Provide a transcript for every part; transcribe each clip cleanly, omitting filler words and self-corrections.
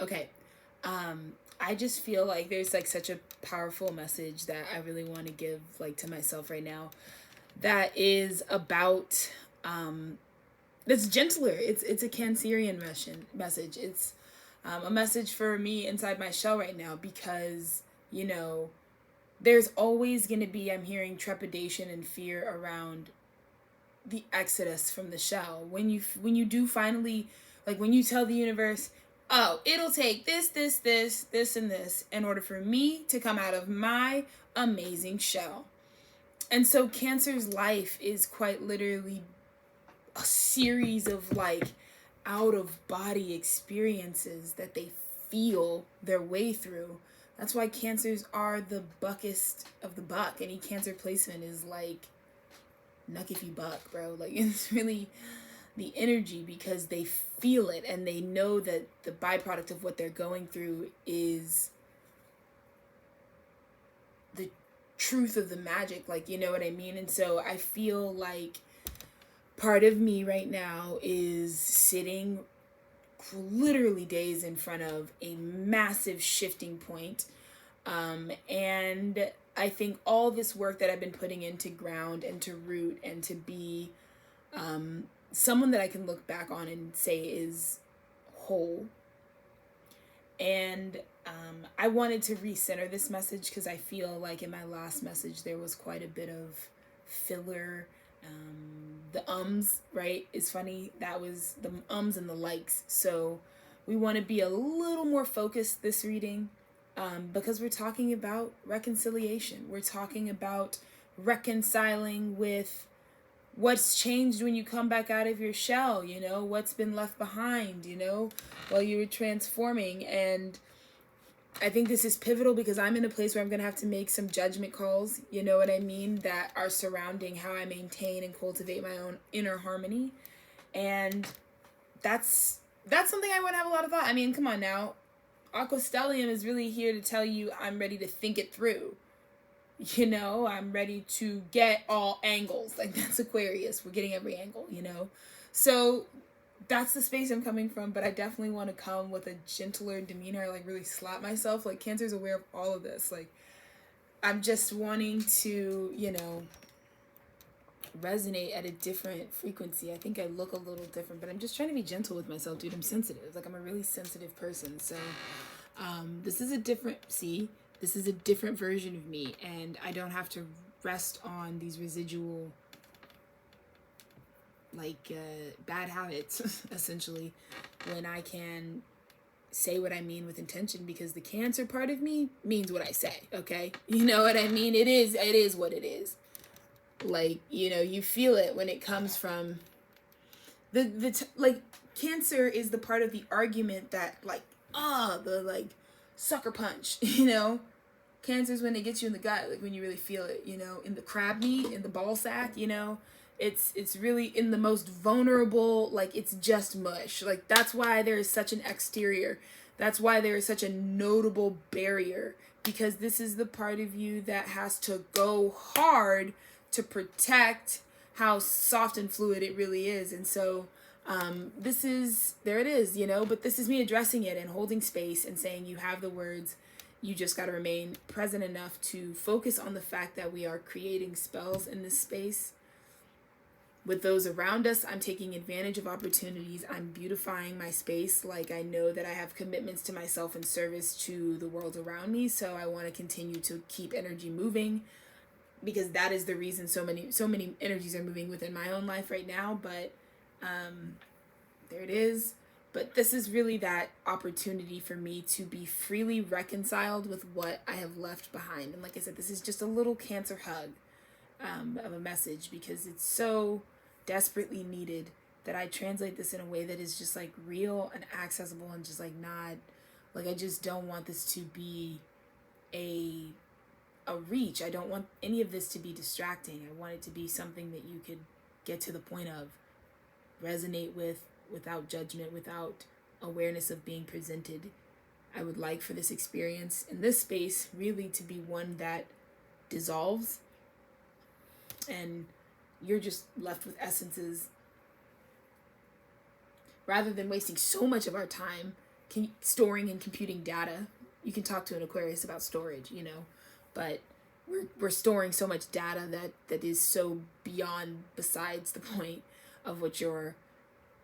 Okay. I just feel like there's like such a powerful message that I really want to give like to myself right now that is about that's gentler. It's a Cancerian message. It's a message for me inside my shell right now because, you know, there's always going to be, I'm hearing trepidation and fear around the exodus from the shell. When you do finally, like when you tell the universe, oh, it'll take this and this in order for me to come out of my amazing shell. And so Cancer's life is quite literally a series of like out of body experiences that they feel their way through. That's why Cancers are the buckest of the buck. Any Cancer placement is like nuck if you buck, bro. Like it's really the energy because they feel it and they know that the byproduct of what they're going through is the truth of the magic, like, you know what I mean? And so I feel like part of me right now is sitting literally days in front of a massive shifting point. And I think all this work that I've been putting into ground and to root and to be someone that I can look back on and say is whole. And I wanted to recenter this message because I feel like in my last message there was quite a bit of filler. The right? It's funny. That was the ums and the likes. So we want to be a little more focused this reading because we're talking about reconciliation. We're talking about reconciling with what's changed when you come back out of your shell, you know, what's been left behind, you know, while you were transforming. And I think this is pivotal because I'm in a place where I'm going to have to make some judgment calls, you know what I mean, that are surrounding how I maintain and cultivate my own inner harmony. And that's something I want to have a lot of thought. I mean, come on now. Aquastellium is really here to tell you I'm ready to think it through. You know, I'm ready to get all angles. Like that's Aquarius. We're getting every angle, you know. So that's the space I'm coming from, but I definitely want to come with a gentler demeanor, like really slap myself. Like Cancer's aware of all of this. Like I'm just wanting to, you know, resonate at a different frequency. I think I look a little different, but I'm just trying to be gentle with myself, dude. I'm sensitive. Like I'm a really sensitive person. So this is a different, this is a different version of me, and I don't have to rest on these residual like bad habits essentially when I can say what I mean with intention, because the Cancer part of me means what I say. Okay, you know what I mean? It is what it is. Like, you know, you feel it when it comes from like Cancer is the part of the argument that like the like sucker punch, you know. Cancer's when it gets you in the gut, like when you really feel it, you know, in the crab meat, in the ball sack, you know. It's really in the most vulnerable, like it's just mush. Like that's why there is such an exterior. That's why there is such a notable barrier, because this is the part of you that has to go hard to protect how soft and fluid it really is. And so this is, there it is, you know, but this is me addressing it and holding space and saying you have the words. You just got to remain present enough to focus on the fact that we are creating spells in this space. With those around us, I'm taking advantage of opportunities. I'm beautifying my space. Like I know that I have commitments to myself and service to the world around me. So I want to continue to keep energy moving, because that is the reason so many energies are moving within my own life right now. But there it is. But this is really that opportunity for me to be freely reconciled with what I have left behind. And like I said, this is just a little Cancer hug of a message, because it's so desperately needed that I translate this in a way that is just like real and accessible and just like not, like I just don't want this to be a reach. I don't want any of this to be distracting. I want it to be something that you could get to the point of, resonate with, without judgment, without awareness of being presented. I would like for this experience in this space really to be one that dissolves and you're just left with essences, rather than wasting so much of our time storing and computing data. You can talk to an Aquarius about storage, you know, but we're storing so much data that is so beyond, besides the point of what your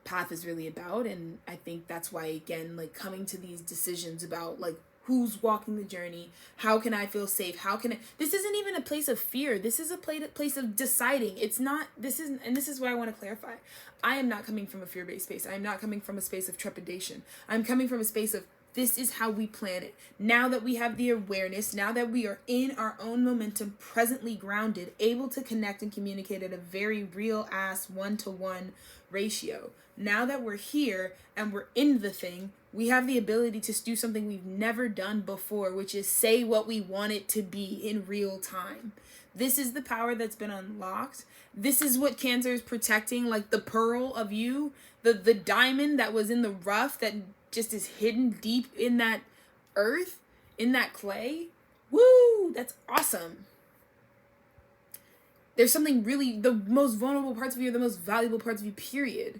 path is really about. And I think that's why, again, like coming to these decisions about like who's walking the journey, how can I feel safe, how can I, this isn't even a place of fear, this is a place of deciding. It's not, this is, and this is why I want to clarify, I am not coming from a fear-based space. I am not coming from a space of trepidation. I'm coming from a space of, this is how we plan it. Now that we have the awareness, now that we are in our own momentum, presently grounded, able to connect and communicate at a very real ass 1-to-1 ratio. Now that we're here and we're in the thing, we have the ability to do something we've never done before, which is say what we want it to be in real time. This is the power that's been unlocked. This is what Cancer is protecting, like the pearl of you, the diamond that was in the rough that just is hidden deep in that earth, in that clay. Woo, that's awesome. There's something really, the most vulnerable parts of you are the most valuable parts of you, period.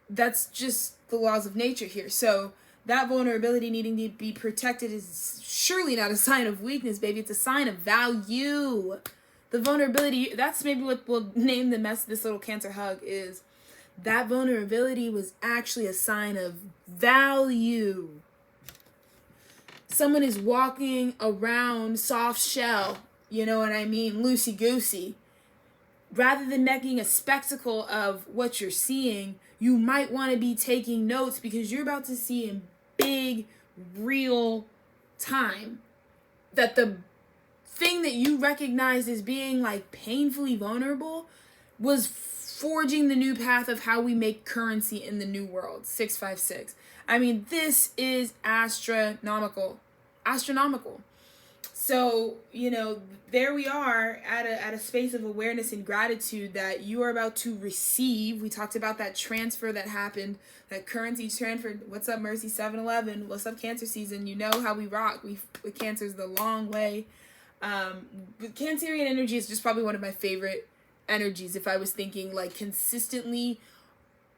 That's just the laws of nature here. So that vulnerability needing to be protected is surely not a sign of weakness, baby. It's a sign of value. The vulnerability, that's maybe what we'll name this little Cancer hug, is that vulnerability was actually a sign of value. Someone is walking around soft shell, you know what I mean, loosey-goosey. Rather than making a spectacle of what you're seeing, you might want to be taking notes, because you're about to see in big, real time that the thing that you recognized as being like painfully vulnerable was forging the new path of how we make currency in the new world. 656. I mean, this is astronomical. So, you know, there we are at a space of awareness and gratitude that you are about to receive. We talked about that transfer that happened, that currency transfer. What's up, Mercy 711? What's up, Cancer season? You know how we rock. With Cancer's the long way. Cancerian energy is just probably one of my favorite energies. If I was thinking like consistently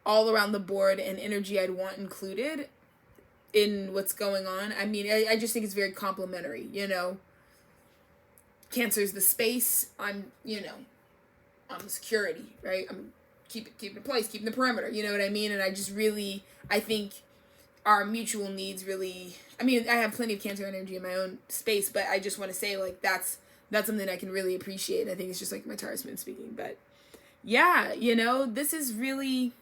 all around the board and energy I'd want included in what's going on. I mean, I just think it's very complimentary, you know. Cancer's the space. I'm the security, right? I'm keeping the place, keeping the perimeter, you know what I mean? And I think our mutual needs really, I mean, I have plenty of Cancer energy in my own space, but I just want to say like that's something I can really appreciate. I think it's just like my Taurus moon speaking, but yeah, you know, this is really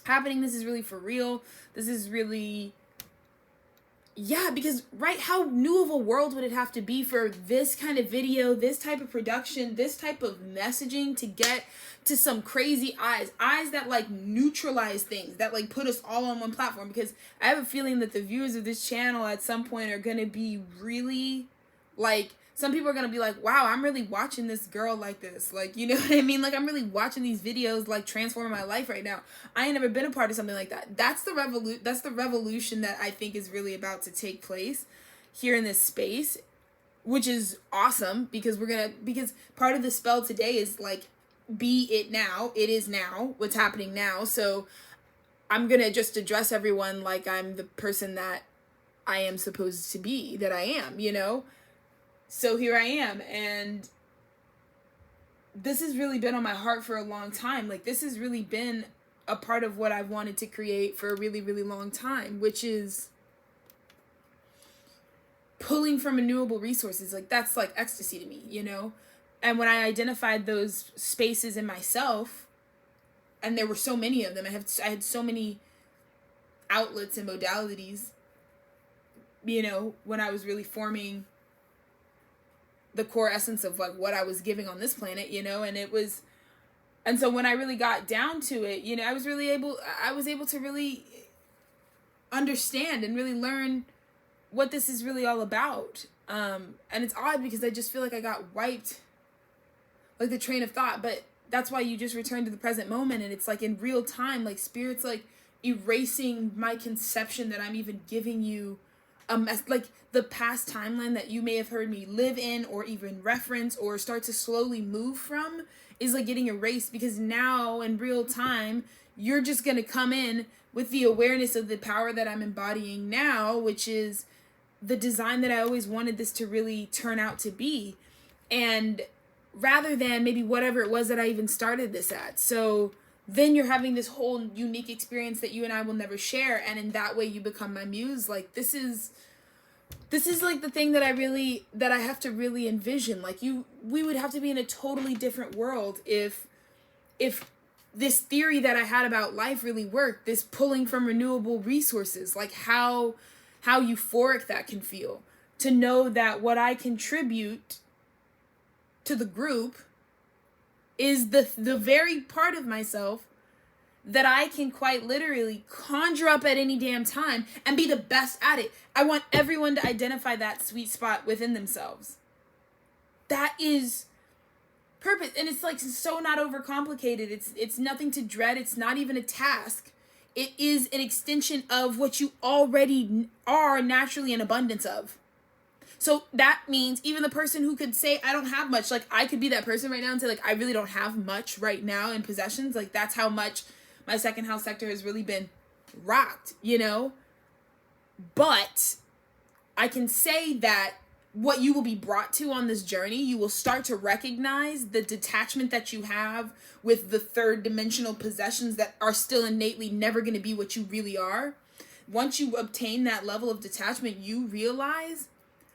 happening. This is really for real. This is really, yeah, because, right, how new of a world would it have to be for this kind of video, this type of production, this type of messaging to get to some crazy eyes that like neutralize things, that like put us all on one platform? Because I have a feeling that the viewers of this channel at some point are going to be really like, some people are going to be like, wow, I'm really watching this girl like this. Like, you know what I mean? Like, I'm really watching these videos, like, transform my life right now. I ain't never been a part of something like that. That's the revolution that I think is really about to take place here in this space, which is awesome, because because part of the spell today is, like, be it now. It is now. What's happening now. So I'm going to just address everyone like I'm the person that I am supposed to be, that I am, you know? So here I am, and this has really been on my heart for a long time. Like, this has really been a part of what I've wanted to create for a really, really long time, which is pulling from renewable resources. Like, that's like ecstasy to me, you know? And when I identified those spaces in myself, and there were so many of them, I had so many outlets and modalities, you know, when I was really forming the core essence of like what I was giving on this planet, you know, and so when I really got down to it, you know, I was able to really understand and really learn what this is really all about. And it's odd because I just feel like I got wiped, like the train of thought, but that's why you just return to the present moment. And it's like in real time, like spirit's like erasing my conception that I'm even giving you like the past timeline that you may have heard me live in or even reference or start to slowly move from is like getting erased, because now in real time you're just going to come in with the awareness of the power that I'm embodying now, which is the design that I always wanted this to really turn out to be. And rather than maybe whatever it was that I even started this at. So then you're having this whole unique experience that you and I will never share. And in that way you become my muse. Like, this is like the thing that I have to really envision. Like, we would have to be in a totally different world if this theory that I had about life really worked, this pulling from renewable resources, like how euphoric that can feel, to know that what I contribute to the group is the very part of myself that I can quite literally conjure up at any damn time and be the best at it. I want everyone to identify that sweet spot within themselves. That is purpose. And it's like so not overcomplicated. It's nothing to dread. It's not even a task. It is an extension of what you already are naturally in abundance of. So that means even the person who could say, I don't have much, like, I could be that person right now and say, like, I really don't have much right now in possessions. Like, that's how much my second house sector has really been rocked, you know? But I can say that what you will be brought to on this journey, you will start to recognize the detachment that you have with the third dimensional possessions that are still innately never going to be what you really are. Once you obtain that level of detachment, you realize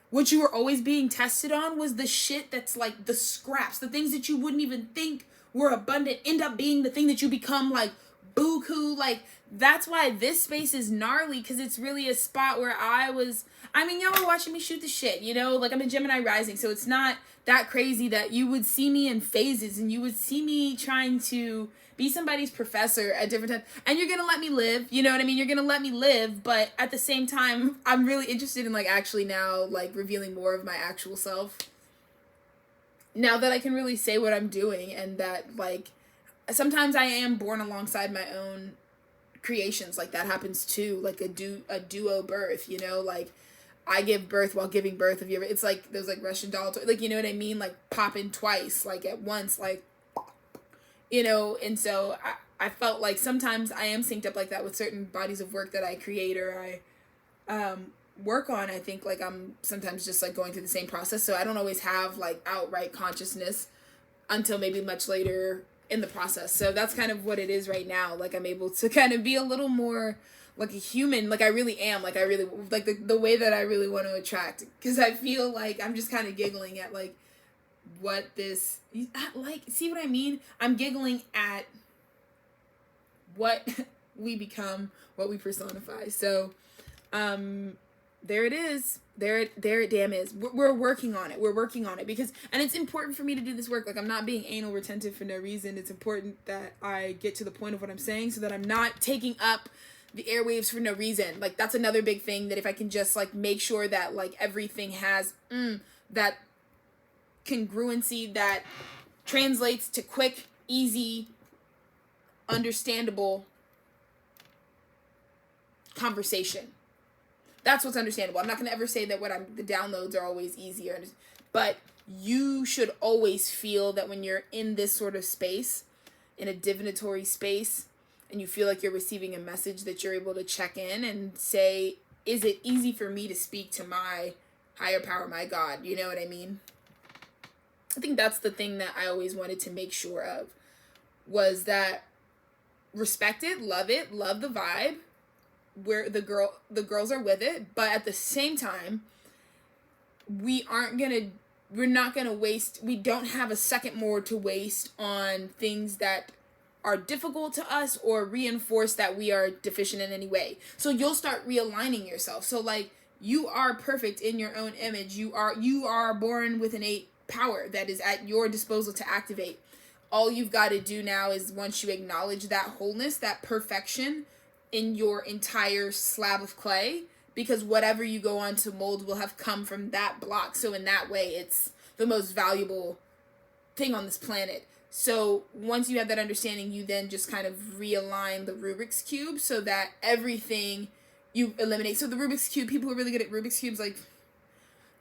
what you were always being tested on was the shit that's like the scraps, the things that you wouldn't even think were abundant end up being the thing that you become like buku. Like, that's why this space is gnarly, because it's really a spot where y'all were watching me shoot the shit, you know? Like, I'm a Gemini rising, so it's not that crazy that you would see me in phases and you would see me trying to be somebody's professor at different times, and you're gonna let me live, you know what I mean? You're gonna let me live, but at the same time, I'm really interested in, like, actually now, like, revealing more of my actual self. Now that I can really say what I'm doing, and that, like, sometimes I am born alongside my own creations. Like, that happens too, like a duo birth, you know? Like, I give birth while giving birth. Have you ever, it's like those like Russian doll toys, like, you know what I mean? Like, popping twice, like at once, like, you know? And so I felt like sometimes I am synced up like that with certain bodies of work that I create or I work on. I think like I'm sometimes just like going through the same process. So I don't always have like outright consciousness until maybe much later in the process. So that's kind of what it is right now. Like, I'm able to kind of be a little more like a human, like I really am, like I really, like the way that I really want to attract, because I feel like I'm just kind of giggling at like what this, like, see what I mean? I'm giggling at what we become, what we personify. So there it is. There it damn is. We're working on it. We're working on it because, and it's important for me to do this work. Like, I'm not being anal retentive for no reason. It's important that I get to the point of what I'm saying so that I'm not taking up the airwaves for no reason. Like, that's another big thing, that if I can just like make sure that like everything has that congruency that translates to quick, easy, understandable conversation. That's what's understandable. I'm not going to ever say that the downloads are always easier, but you should always feel that when you're in this sort of space, in a divinatory space, and you feel like you're receiving a message, that you're able to check in and say, is it easy for me to speak to my higher power, my God? You know what I mean? I think that's the thing that I always wanted to make sure of, was that respect it, love the vibe, where the girls are with it, but at the same time, we don't have a second more to waste on things that are difficult to us or reinforce that we are deficient in any way. So you'll start realigning yourself. So like, you are perfect in your own image. You are born with innate power that is at your disposal to activate. All you've got to do now is, once you acknowledge that wholeness, that perfection in your entire slab of clay, because whatever you go on to mold will have come from that block. So in that way, it's the most valuable thing on this planet. So once you have that understanding, you then just kind of realign the Rubik's Cube so that everything you eliminate. So the Rubik's Cube, people who are really good at Rubik's Cubes, like,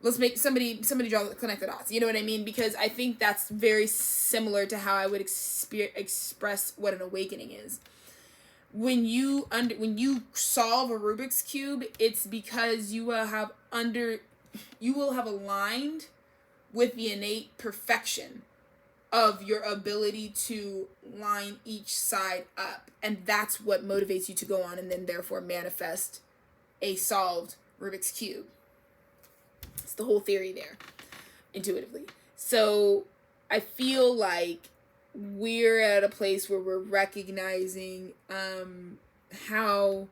let's make somebody draw connect the dots. You know what I mean? Because I think that's very similar to how I would express what an awakening is. when you solve a Rubik's Cube, it's because you will have aligned with the innate perfection of your ability to line each side up. And that's what motivates you to go on and then therefore manifest a solved Rubik's Cube. It's the whole theory there, intuitively. So I feel like we're at a place where we're recognizing how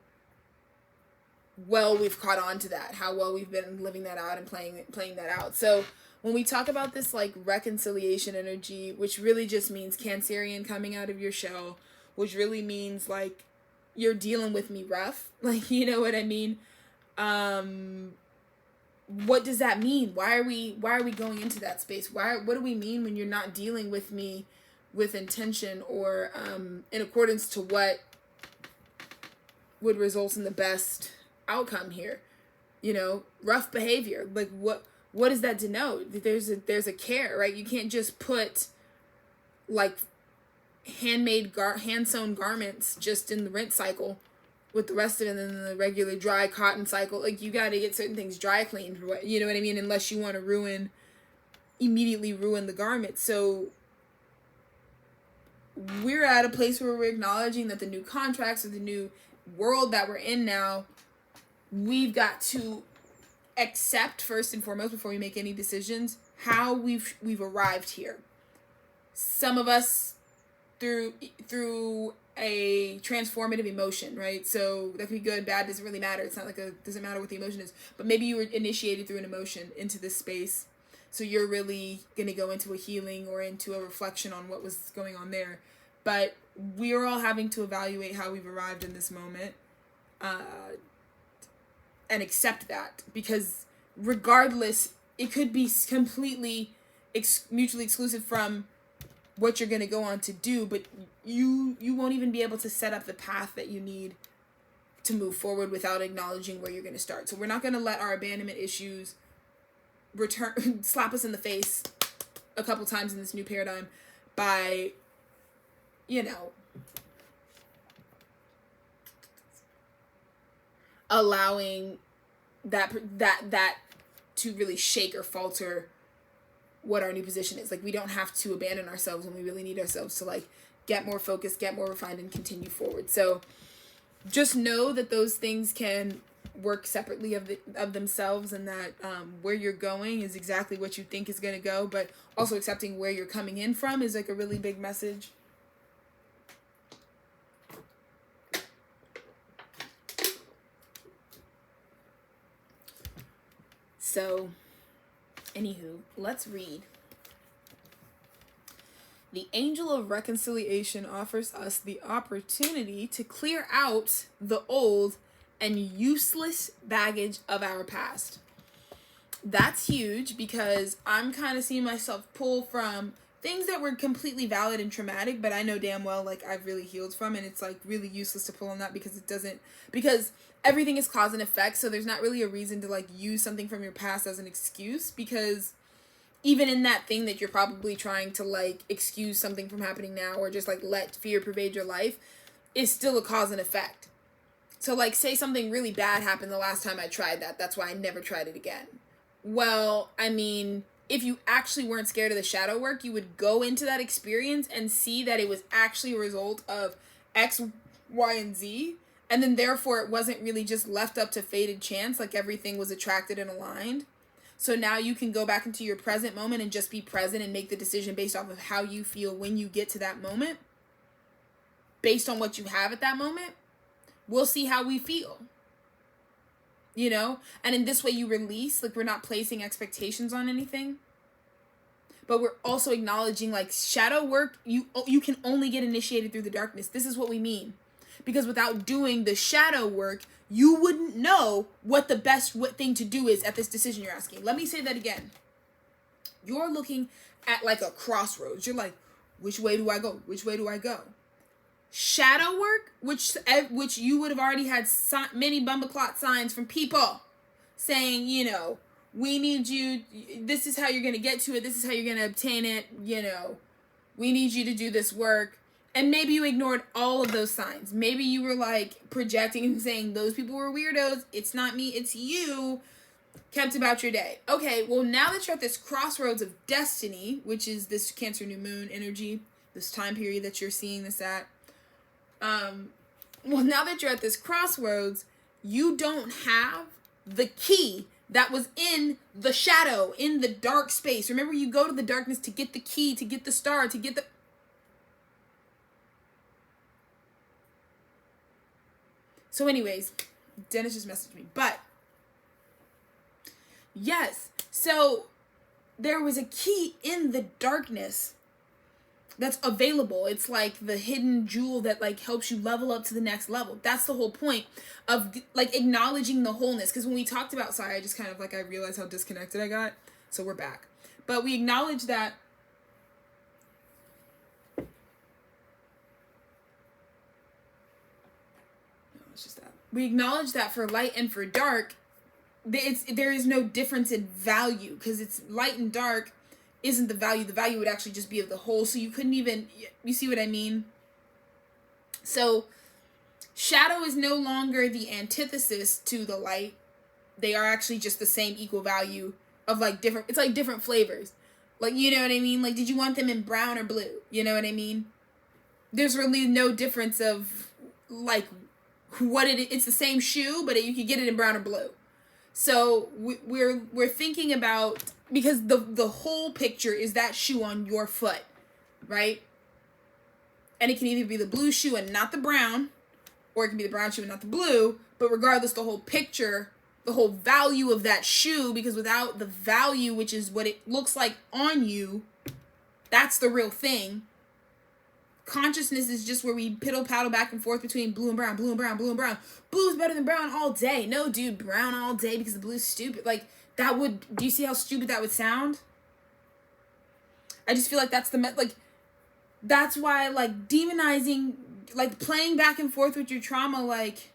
well we've caught on to that, how well we've been living that out and playing that out. So when we talk about this like reconciliation energy, which really just means Cancerian coming out of your shell, which really means like you're dealing with me rough, like, you know what I mean? What does that mean? Why are we going into that space? What do we mean when you're not dealing with me with intention or in accordance to what would result in the best outcome here? You know, rough behavior. Like what does that denote? There's a care, right? You can't just put like hand-sewn garments just in the rinse cycle with the rest of it in the regular dry cotton cycle. Like you got to get certain things dry cleaned, you know what I mean? Unless you want to immediately ruin the garment. So we're at a place where we're acknowledging that the new contracts or the new world that we're in now, we've got to accept first and foremost before we make any decisions how we've arrived here. Some of us through a transformative emotion, right? So that could be good, bad, doesn't really matter. It's not like doesn't matter what the emotion is. But maybe you were initiated through an emotion into this space. So you're really going to go into a healing or into a reflection on what was going on there. But we're all having to evaluate how we've arrived in this moment and accept that. Because regardless, it could be completely mutually exclusive from what you're going to go on to do, but you won't even be able to set up the path that you need to move forward without acknowledging where you're going to start. So we're not going to let our abandonment issues slap us in the face a couple times in this new paradigm by, you know, allowing that to really shake or falter what our new position is. Like, we don't have to abandon ourselves when we really need ourselves to like get more focused, get more refined, and continue forward. So just know that those things can work separately of themselves, and that where you're going is exactly what you think is going to go, but also accepting where you're coming in from is like a really big message. So anywho, let's read. The angel of reconciliation offers us the opportunity to clear out the old and useless baggage of our past. That's huge because I'm kind of seeing myself pull from things that were completely valid and traumatic, but I know damn well like I've really healed from, and it's like really useless to pull on that because everything is cause and effect, so there's not really a reason to like use something from your past as an excuse, because even in that thing that you're probably trying to like excuse something from happening now or just like let fear pervade your life is still a cause and effect. So like say something really bad happened the last time I tried that. That's why I never tried it again. Well, I mean, if you actually weren't scared of the shadow work, you would go into that experience and see that it was actually a result of X, Y, and Z. And then therefore it wasn't really just left up to fated chance, like everything was attracted and aligned. So now you can go back into your present moment and just be present and make the decision based off of how you feel when you get to that moment. Based on what you have at that moment, we'll see how we feel. You know? And in this way you release, like we're not placing expectations on anything. But we're also acknowledging like shadow work, you can only get initiated through the darkness. This is what we mean. Because without doing the shadow work, you wouldn't know what thing to do is at this decision you're asking. Let me say that again. You're looking at like a crossroads. You're like, which way do I go? Which way do I go? Shadow work, which you would have already had many bumbleclot signs from people saying, you know, we need you. This is how you're going to get to it. This is how you're going to obtain it. You know, we need you to do this work. And maybe you ignored all of those signs. Maybe you were like projecting and saying those people were weirdos. It's not me, it's you. Kept about your day. Okay, well, now that you're at this crossroads of destiny, which is this Cancer new moon energy, this time period that you're seeing this at, well, now that you're at this crossroads, you don't have the key that was in the shadow, in the dark space. Remember, you go to the darkness to get the key, to get the star, to get the... So anyways, Dennis just messaged me. But, yes, so there was a key in the darkness that's available. It's like the hidden jewel that like helps you level up to the next level. That's the whole point of like acknowledging the wholeness. Because when we talked about, sorry, I just kind of like, I realized how disconnected I got. So we're back. But we acknowledge that we acknowledge that for light and for dark, there is no difference in value, because it's light and dark isn't the value. The value would actually just be of the whole. So you couldn't even, you see what I mean? So shadow is no longer the antithesis to the light. They are actually just the same equal value of like different, it's like different flavors. Like, you know what I mean? Like, did you want them in brown or blue? You know what I mean? There's really no difference of like what it's the same shoe, but you could get it in brown or blue. So we're thinking about, because the whole picture is that shoe on your foot, right? And it can either be the blue shoe and not the brown, or it can be the brown shoe and not the blue, but regardless, the whole picture, the whole value of that shoe, because without the value, which is what it looks like on you, that's the real thing. Consciousness is just where we paddle back and forth between blue and brown, blue and brown, blue and brown. Blue is better than brown all day. No, dude, brown all day because the blue's stupid. Like, that would, do you see how stupid that would sound? I just feel like that's that's why, like, demonizing, like, playing back and forth with your trauma, like,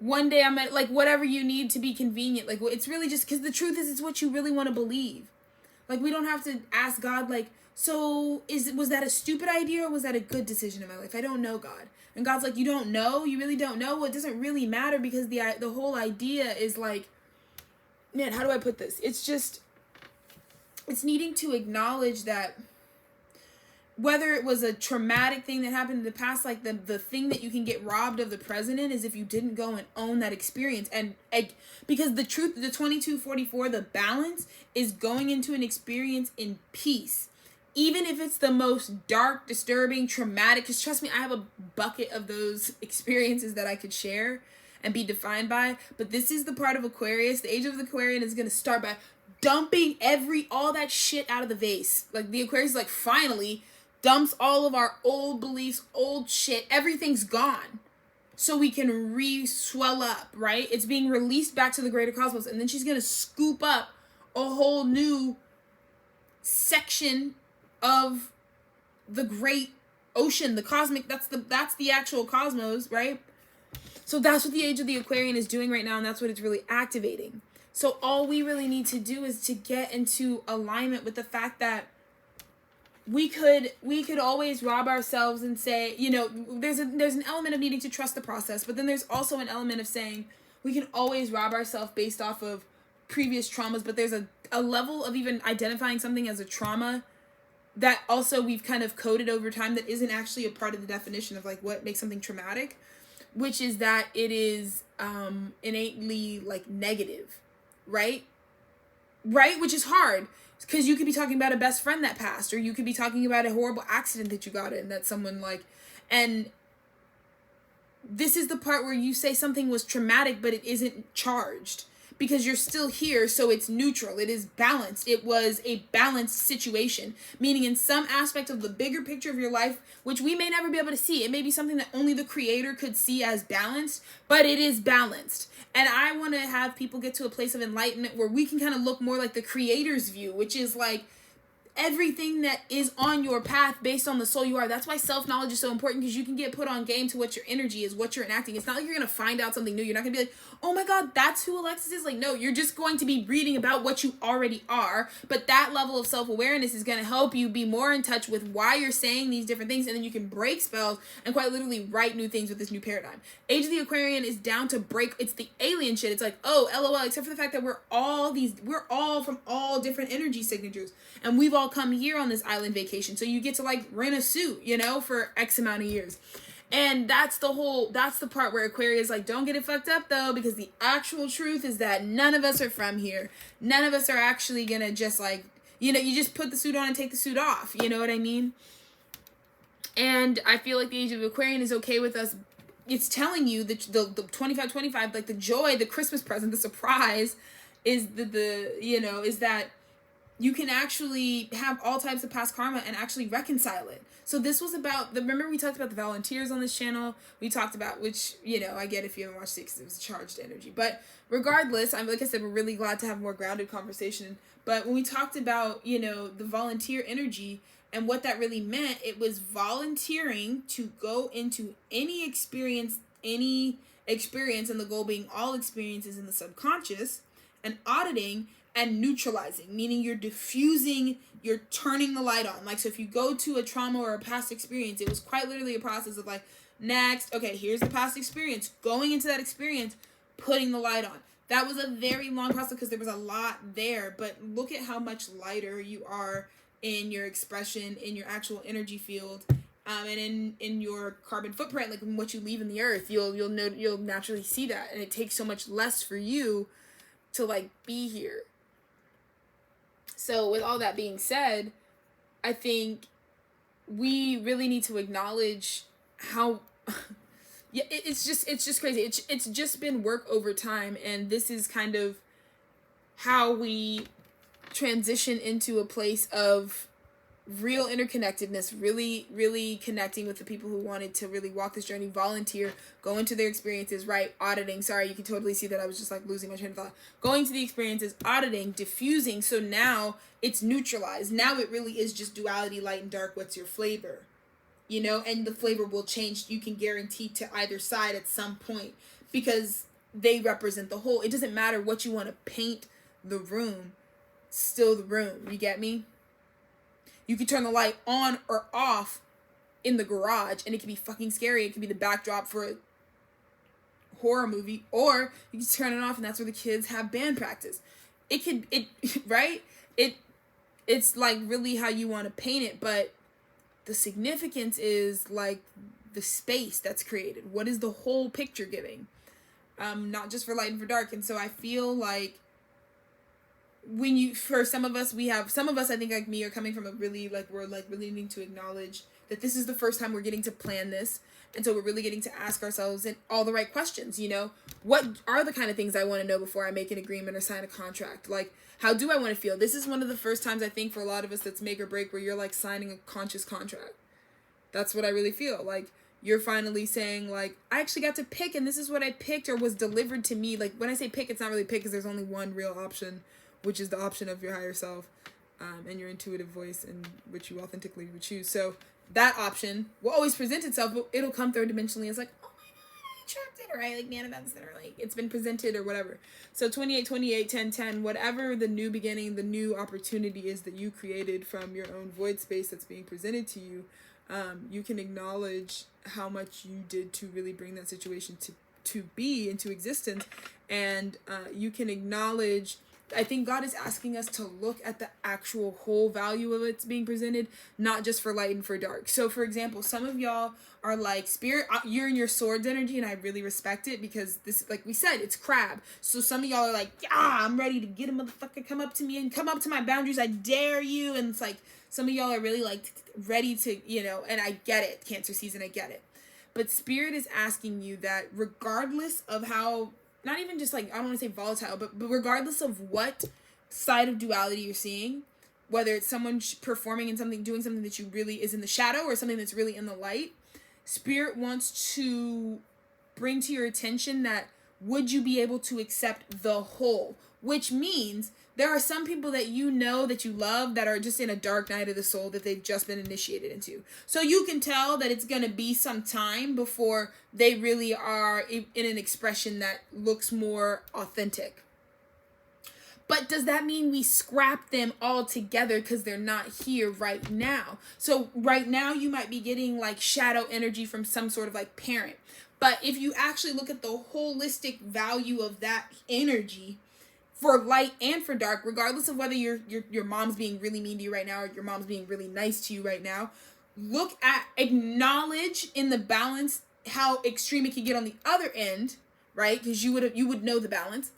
one day I'm at, like, whatever you need to be convenient. Like, it's really just, because the truth is, it's what you really want to believe. Like, we don't have to ask God, like, so was that a stupid idea or was that a good decision in my life? I don't know, God. And God's like, you don't know? You really don't know? Well, it doesn't really matter, because the whole idea is like, man, how do I put this? It's just, it's needing to acknowledge that whether it was a traumatic thing that happened in the past, like the thing that you can get robbed of the present in is if you didn't go and own that experience. And because the truth, the 2244, the balance is going into an experience in peace. Even if it's the most dark, disturbing, traumatic, because trust me, I have a bucket of those experiences that I could share and be defined by. But this is the part of Aquarius. The age of the Aquarian is going to start by dumping all that shit out of the vase. Like, the Aquarius is like, finally dumps all of our old beliefs, old shit. Everything's gone. So we can re-swell up, right? It's being released back to the greater cosmos. And then she's going to scoop up a whole new section of the great ocean, the cosmic, that's the actual cosmos, right? So that's what the age of the Aquarian is doing right now, and that's what it's really activating. So all we really need to do is to get into alignment with the fact that we could always rob ourselves and say, you know, there's an element of needing to trust the process, but then there's also an element of saying we can always rob ourselves based off of previous traumas, but there's a level of even identifying something as a trauma that also we've kind of coded over time that isn't actually a part of the definition of like what makes something traumatic, which is that it is innately like negative, right? Which is hard, because you could be talking about a best friend that passed, or you could be talking about a horrible accident that you got in that someone like, and this is the part where you say something was traumatic, but it isn't charged. Because you're still here, so it's neutral. It is balanced. It was a balanced situation. Meaning in some aspect of the bigger picture of your life, which we may never be able to see. It may be something that only the creator could see as balanced, but it is balanced. And I want to have people get to a place of enlightenment where we can kind of look more like the creator's view, which is like everything that is on your path based on the soul you are. That's why self-knowledge is so important, because you can get put on game to what your energy is, what you're enacting. It's not like you're going to find out something new. You're not going to be like, oh my God, that's who Alexis is. Like, no, you're just going to be reading about what you already are. But that level of self-awareness is going to help you be more in touch with why you're saying these different things. And then you can break spells and quite literally write new things with this new paradigm. Age of the Aquarian is down to break. It's the alien shit. It's like, oh, LOL, except for the fact that we're all from all different energy signatures. And we've all come here on this island vacation. So you get to like rent a suit, you know, for X amount of years. And that's the part where Aquarius like, don't get it fucked up though, because the actual truth is that none of us are from here. None of us are actually gonna just like, you know, you just put the suit on and take the suit off. You know what I mean? And I feel like the Age of Aquarian is okay with us. It's telling you that the 25-25, like the joy, the Christmas present, the surprise is is that you can actually have all types of past karma and actually reconcile it. So this was about, remember we talked about the volunteers on this channel? We talked about, which, you know, I get if you haven't watched it because it was charged energy. But regardless, like I said, we're really glad to have a more grounded conversation. But when we talked about, you know, the volunteer energy and what that really meant, it was volunteering to go into any experience, and the goal being all experiences in the subconscious, and auditing and neutralizing, meaning you're diffusing, you're turning the light on. Like, so if you go to a trauma or a past experience, it was quite literally a process of like, next, okay, here's the past experience, going into that experience, putting the light on. That was a very long process because there was a lot there, but look at how much lighter you are in your expression, in your actual energy field, and in your carbon footprint, like in what you leave in the earth. You'll naturally see that, and it takes so much less for you to like be here. So with all that being said, I think we really need to acknowledge how yeah, it's just crazy. It's just been work over time, and this is kind of how we transition into a place of real interconnectedness, really connecting with the people who wanted to really walk this journey, volunteer, go into their experiences, right? Auditing. Sorry, you can totally see that I was just like losing my train of thought. Going to the experiences, auditing, diffusing. So now it's neutralized. Now it really is just duality, light and dark. What's your flavor? You know, and the flavor will change. You can guarantee to either side at some point because they represent the whole. It doesn't matter what you want to paint the room, still the room. You get me? You can turn the light on or off in the garage and it can be fucking scary. It can be the backdrop for a horror movie, or you can turn it off and that's where the kids have band practice. Right? It's like really how you want to paint it, but the significance is like the space that's created. What is the whole picture giving? Not just for light and for dark. And so I feel like for some of us, I think like me, are coming from a really, like, we're like really needing to acknowledge that this is the first time we're getting to plan this. And so we're really getting to ask ourselves all the right questions, you know, what are the kind of things I want to know before I make an agreement or sign a contract? Like, how do I want to feel? This is one of the first times I think for a lot of us that's make or break, where you're like signing a conscious contract. That's what I really feel like. You're finally saying like, I actually got to pick, and this is what I picked or was delivered to me. Like when I say pick, it's not really pick because there's only one real option, which is the option of your higher self, and your intuitive voice, and which you authentically would choose. So that option will always present itself, but it'll come third dimensionally. It's like, oh my God, I trapped it, or I like manifested it, or like it's been presented or whatever. So 28, 10, 10, whatever the new beginning, the new opportunity is that you created from your own void space that's being presented to you, you can acknowledge how much you did to really bring that situation to be into existence, and you can acknowledge. I think God is asking us to look at the actual whole value of it's being presented, not just for light and for dark. So, for example, some of y'all are like, spirit, you're in your swords energy, and I really respect it because this, like we said, it's crab. So some of y'all are like, yeah, I'm ready to get a motherfucker, come up to me and come up to my boundaries. I dare you. And it's like, some of y'all are really like ready to, you know, and I get it, Cancer season, I get it. But Spirit is asking you that regardless of how, not even just like, I don't want to say volatile, but regardless of what side of duality you're seeing, whether it's someone performing in something, doing something that you really is in the shadow, or something that's really in the light, Spirit wants to bring to your attention that would you be able to accept the whole? Which means there are some people that you know that you love that are just in a dark night of the soul that they've just been initiated into. So you can tell that it's going to be some time before they really are in an expression that looks more authentic. But does that mean we scrap them all together because they're not here right now? So right now you might be getting like shadow energy from some sort of like parent. But if you actually look at the holistic value of that energy, for light and for dark, regardless of whether your mom's being really mean to you right now or your mom's being really nice to you right now, acknowledge in the balance how extreme it can get on the other end, right? Because you would know the balance.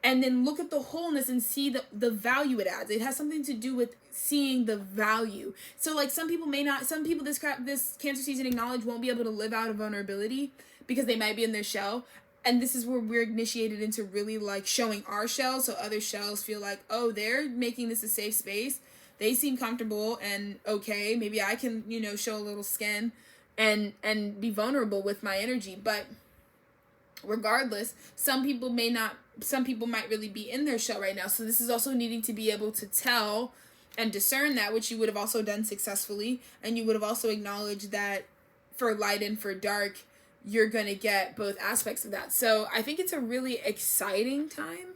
And then look at the wholeness and see the value it adds. It has something to do with seeing the value. So like some people this Cancer season acknowledge won't be able to live out of vulnerability because they might be in their shell. And this is where we're initiated into really like showing our shells, so other shells feel like, oh, they're making this a safe space. They seem comfortable and okay. Maybe I can, show a little skin and be vulnerable with my energy. But regardless, some people might really be in their shell right now. So this is also needing to be able to tell and discern that, which you would have also done successfully. And you would have also acknowledged that for light and for dark, you're going to get both aspects of that. So I think it's a really exciting time.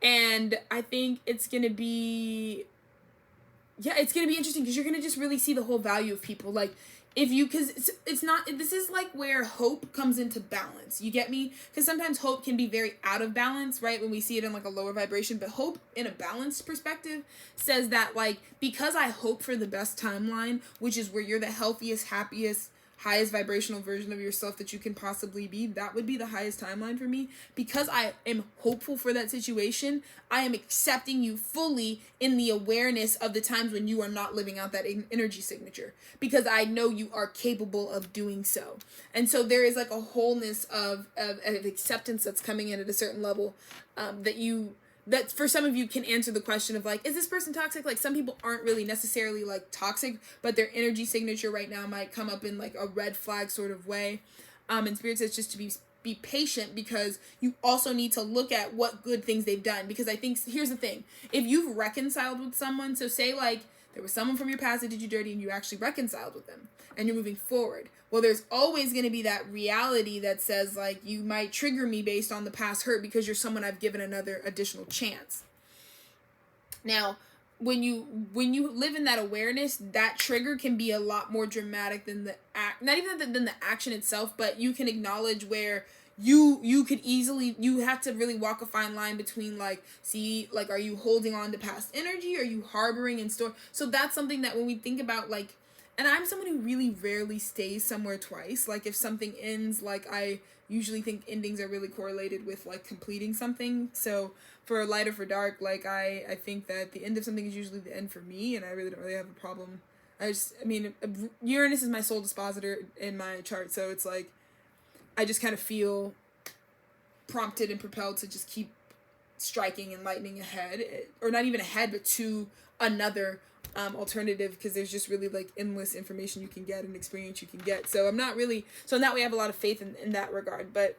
And I think it's going to be interesting because you're going to just really see the whole value of people. Like because it's not, this is like where hope comes into balance. You get me? Because sometimes hope can be very out of balance, right? When we see it in like a lower vibration, but hope in a balanced perspective says that like, because I hope for the best timeline, which is where you're the healthiest, happiest, highest vibrational version of yourself that you can possibly be, that would be the highest timeline for me. Because I am hopeful for that situation, I am accepting you fully in the awareness of the times when you are not living out that energy signature, because I know you are capable of doing so. And so there is like a wholeness of acceptance that's coming in at a certain level, that for some of you can answer the question of like, is this person toxic? Like some people aren't really necessarily like toxic, but their energy signature right now might come up in like a red flag sort of way. And Spirit says just to be patient, because you also need to look at what good things they've done. Because I think, here's the thing, if you've reconciled with someone, so say like there was someone from your past that did you dirty and you actually reconciled with them and you're moving forward. Well, there's always going to be that reality that says like, you might trigger me based on the past hurt because you're someone I've given another additional chance. Now, when you live in that awareness, that trigger can be a lot more dramatic than the act, not even than the action itself, but you can acknowledge where you could easily, you have to really walk a fine line between like, see, like, are you holding on to past energy? Are you harboring and store? So that's something that when we think about like, and I'm someone who really rarely stays somewhere twice. Like if something ends, like I usually think endings are really correlated with like completing something. So for light or for dark, like I think that the end of something is usually the end for me, and I really don't really have a problem. Uranus is my soul dispositor in my chart, so it's like I just kind of feel prompted and propelled to just keep striking and lightning ahead, or not even ahead, but to another alternative, because there's just really like endless information you can get and experience you can get. So in that way I have a lot of faith in that regard. But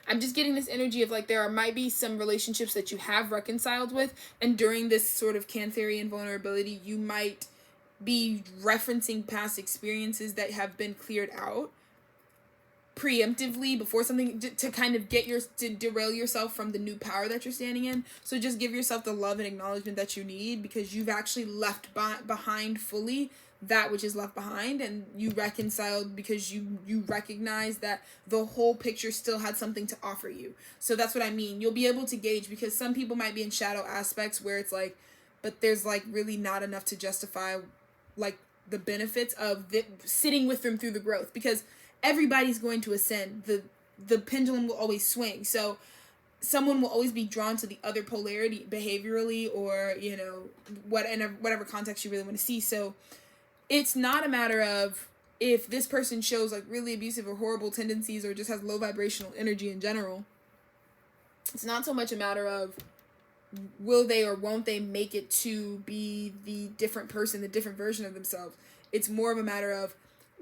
I'm just getting this energy of like might be some relationships that you have reconciled with, and during this sort of Cancerian vulnerability you might be referencing past experiences that have been cleared out preemptively before something, to kind of to derail yourself from the new power that you're standing in. So just give yourself the love and acknowledgement that you need, because you've actually left behind fully that which is left behind, and you reconciled because you recognize that the whole picture still had something to offer you. So that's what I mean. You'll be able to gauge, because some people might be in shadow aspects where it's like, but there's like really not enough to justify like the benefits of sitting with them through the growth, because everybody's going to ascend. The pendulum will always swing. So someone will always be drawn to the other polarity behaviorally, or, whatever context you really want to see. So it's not a matter of if this person shows like really abusive or horrible tendencies, or just has low vibrational energy in general. It's not so much a matter of will they or won't they make it to be the different person, the different version of themselves. It's more of a matter of,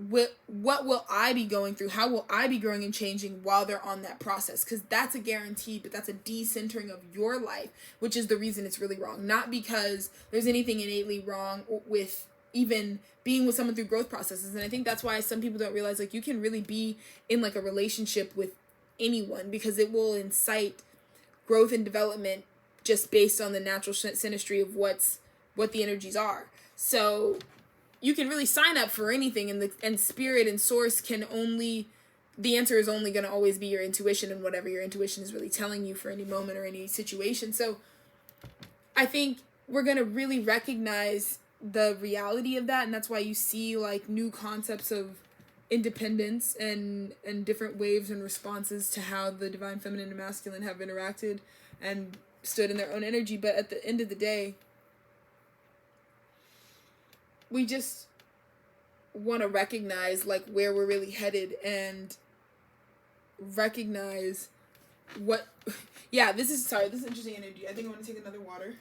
what will I be going through? How will I be growing and changing while they're on that process? Because that's a guarantee, but that's a decentering of your life, which is the reason it's really wrong. Not because there's anything innately wrong with even being with someone through growth processes. And I think that's why some people don't realize, like, you can really be in like a relationship with anyone, because it will incite growth and development just based on the natural synastry of what the energies are. So you can really sign up for anything, and spirit and source can only, the answer is only going to always be your intuition and whatever your intuition is really telling you for any moment or any situation. So I think we're going to really recognize the reality of that, and that's why you see like new concepts of independence and different waves and responses to how the divine feminine and masculine have interacted and stood in their own energy. But at the end of the day, we just want to recognize like where we're really headed and recognize what this is interesting energy. I think I want to take another water.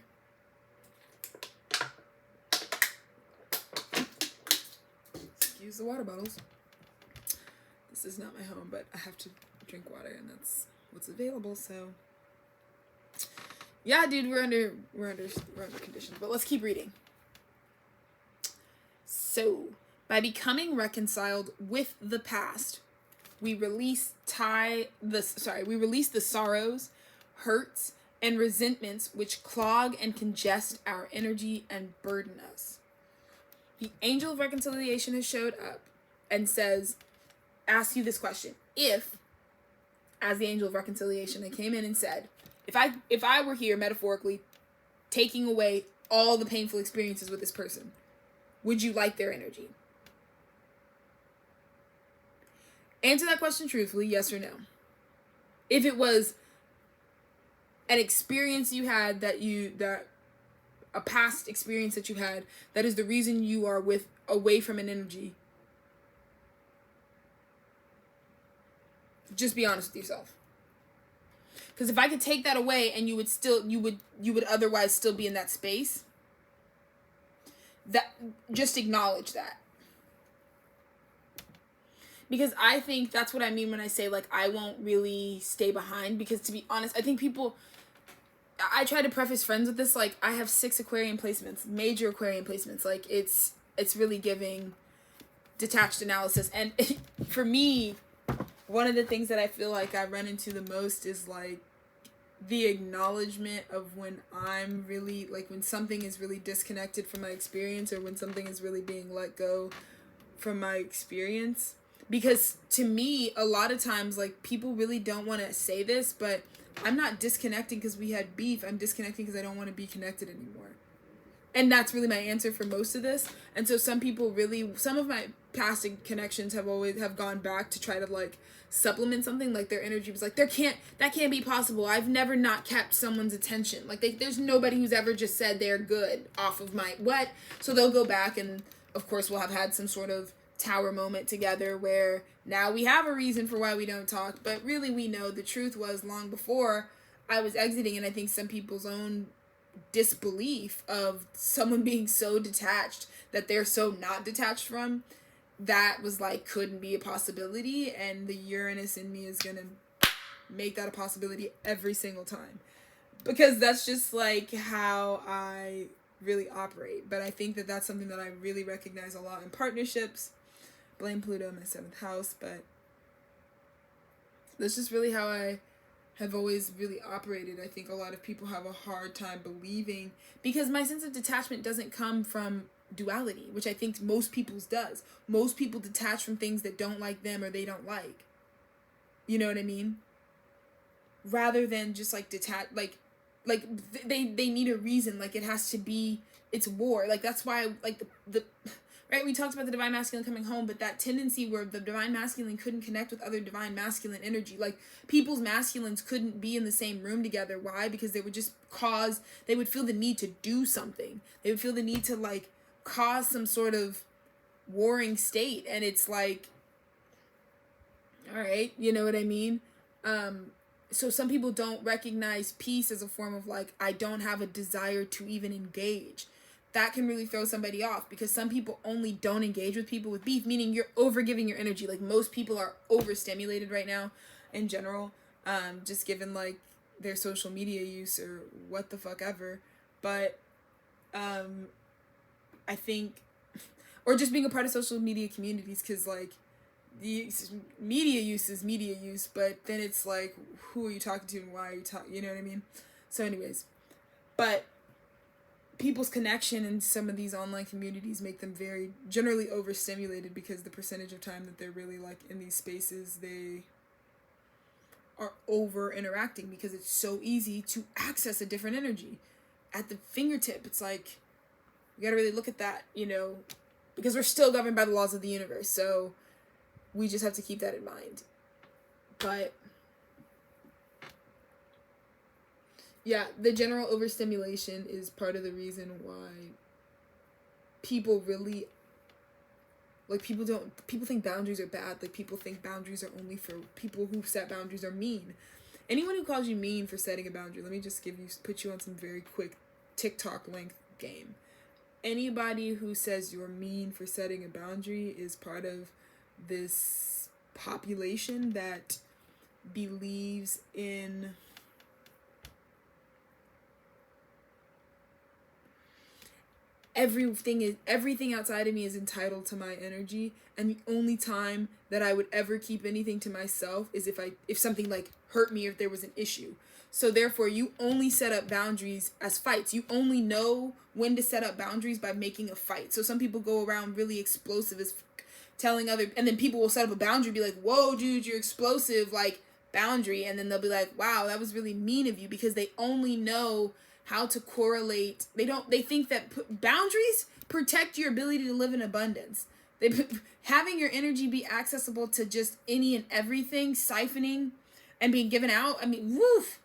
Excuse the water bottles. This is not my home, but I have to drink water, and that's what's available. So yeah, dude, we're under conditions, but let's keep reading. So, by becoming reconciled with the past, we release the sorrows, hurts, and resentments which clog and congest our energy and burden us. The angel of reconciliation has showed up and asks you this question. If, as the angel of reconciliation, I came in and said, if I were here metaphorically taking away all the painful experiences with this person, would you like their energy? Answer that question truthfully, yes or no. If it was an experience you had a past experience that you had that is the reason you are away from an energy, just be honest with yourself. Because if I could take that away and you would otherwise still be in that space, that just acknowledge that. Because I think that's what I mean when I say like I won't really stay behind, because to be honest, I think I try to preface friends with this, like I have 6 Aquarian placements, major Aquarian placements. Like it's really giving detached analysis. And for me, one of the things that I feel like I run into the most is like the acknowledgement of when I'm really, like when something is really disconnected from my experience, or when something is really being let go from my experience. Because to me, a lot of times, like people really don't want to say this, but I'm not disconnecting because we had beef. I'm disconnecting because I don't want to be connected anymore. And that's really my answer for most of this. And so some of my past connections have gone back to try to like supplement something. Like their energy was like, that can't be possible. I've never not kept someone's attention. Like there's nobody who's ever just said they're good off of my what. So they'll go back, and of course we'll have had some sort of tower moment together where now we have a reason for why we don't talk. But really we know the truth was long before I was exiting. And I think some people's own disbelief of someone being so detached that they're so not detached from, that was like couldn't be a possibility, and the Uranus in me is gonna make that a possibility every single time, because that's just like how I really operate. But I think that that's something that I really recognize a lot in partnerships. Blame Pluto in my 7th house, but that's just really how I have always really operated. I think a lot of people have a hard time believing, because my sense of detachment doesn't come from duality, which I think most people's does. Most people detach from things that don't like them or they don't like. You know what I mean? Rather than just like detach, like they need a reason. Like it has to be, it's war. Like that's why like the right, we talked about the divine masculine coming home, but that tendency where the divine masculine couldn't connect with other divine masculine energy. Like people's masculines couldn't be in the same room together. Why? Because they would just they would feel the need to do something. They would feel the need to like cause some sort of warring state. And it's like, all right, you know what I mean? So some people don't recognize peace as a form of like, I don't have a desire to even engage. that can really throw somebody off, because some people only don't engage with people with beef, meaning you're over giving your energy. Like, most people are overstimulated right now in general, just given like their social media use or what the fuck ever. But I think, or just being a part of social media communities, because like the media use is media use, but then it's like, who are you talking to and why are you talking, you know what I mean? So anyways, but people's connection in some of these online communities make them very generally overstimulated, because the percentage of time that they're really like in these spaces, they are over interacting, because it's so easy to access a different energy at the fingertip. It's like, you gotta really look at that, you know, because we're still governed by the laws of the universe, so we just have to keep that in mind. But yeah, the general overstimulation is part of the reason why people really, like, people think boundaries are bad. Like, people think boundaries are only for people who set boundaries are mean. Anyone who calls you mean for setting a boundary, let me just put you on some very quick TikTok length game. Anybody who says you're mean for setting a boundary is part of this population that believes in everything outside of me is entitled to my energy, and the only time that I would ever keep anything to myself is if something like hurt me, or if there was an issue. So therefore, you only set up boundaries as fights. You only know when to set up boundaries by making a fight. So some people go around really explosive, as telling and then people will set up a boundary, be like, whoa dude, you're explosive, like, boundary, and then they'll be like, wow, that was really mean of you, because they only know how to correlate. They think that boundaries protect your ability to live in abundance. Having your energy be accessible to just any and everything, siphoning and being given out, I mean, woof,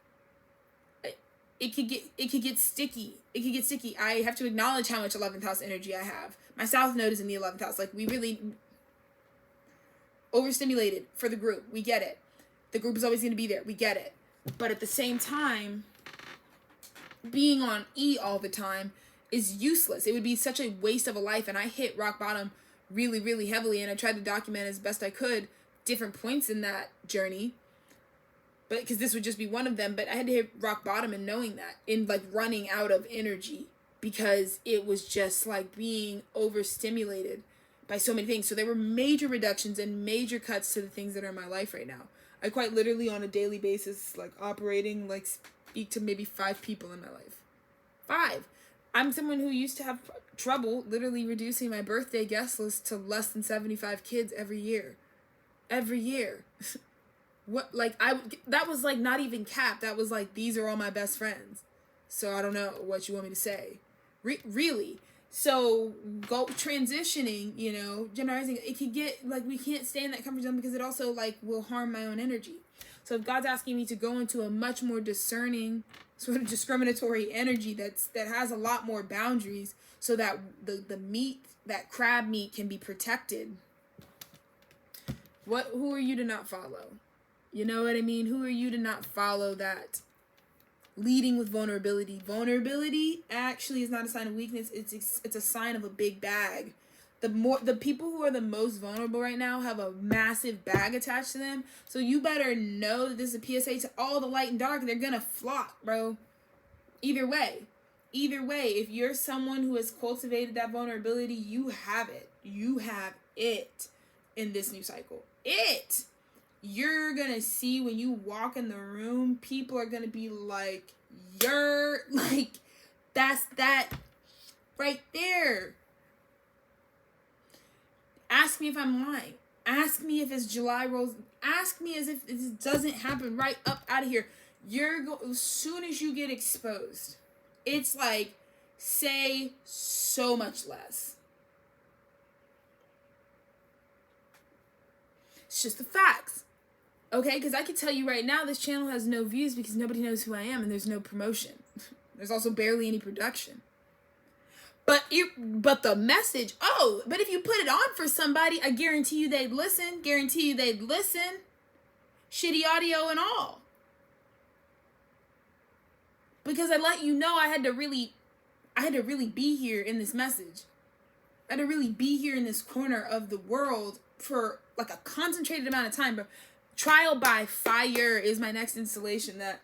it could get sticky. I have to acknowledge how much 11th house energy I have. My South Node is in the 11th house. Like, we really overstimulated for the group. We get it. The group is always going to be there. We get it. But at the same time, being on E all the time is useless. It would be such a waste of a life. And I hit rock bottom really, really heavily. And I tried to document as best I could different points in that journey. But because this would just be one of them. But I had to hit rock bottom in knowing that. In like running out of energy. Because it was just like being overstimulated by so many things. So there were major reductions and major cuts to the things that are in my life right now. I quite literally on a daily basis, like, operating, like, speak to maybe 5 people in my life. 5. I'm someone who used to have trouble literally reducing my birthday guest list to less than 75 kids every year. Every year. What, like, that was, like, not even capped. That was, like, these are all my best friends. So I don't know what you want me to say. Really. So go transitioning, you know, generalizing, it could get, like, we can't stay in that comfort zone, because it also, like, will harm my own energy. So if God's asking me to go into a much more discerning, sort of discriminatory energy that has a lot more boundaries, so that the meat, that crab meat, can be protected, who are you to not follow? You know what I mean? Who are you to not follow that? Leading with vulnerability. Vulnerability actually is not a sign of weakness. It's a sign of a big bag. The people who are the most vulnerable right now have a massive bag attached to them. So you better know that this is a PSA to all the light and dark. They're gonna flock, bro. Either way, if you're someone who has cultivated that vulnerability, you have it. You have it in this new cycle. You're gonna see when you walk in the room, people are gonna be like, you're like, that's that right there. Ask me if I'm lying. Ask me if it's July rolls. Ask me as if this doesn't happen right up out of here. As soon as you get exposed, it's like, say so much less. It's just the facts. Okay, because I can tell you right now, this channel has no views because nobody knows who I am, and there's no promotion. There's also barely any production. But the message, but if you put it on for somebody, I guarantee you they'd listen. Shitty audio and all. Because I let you know I had to really I had to really be here in this message. I had to really be here in this corner of the world for like a concentrated amount of time. But Trial by Fire is my next installation that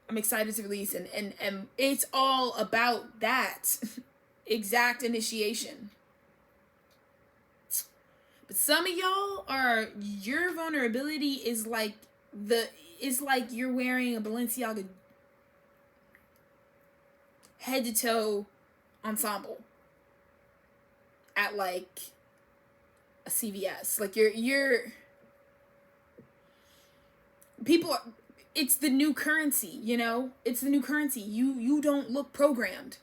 I'm excited to release, and it's all about that exact initiation. But some of y'all are, your vulnerability is like you're wearing a Balenciaga head to toe ensemble at like a CVS. Like you're people are, it's the new currency, you know? It's the new currency. You don't look programmed.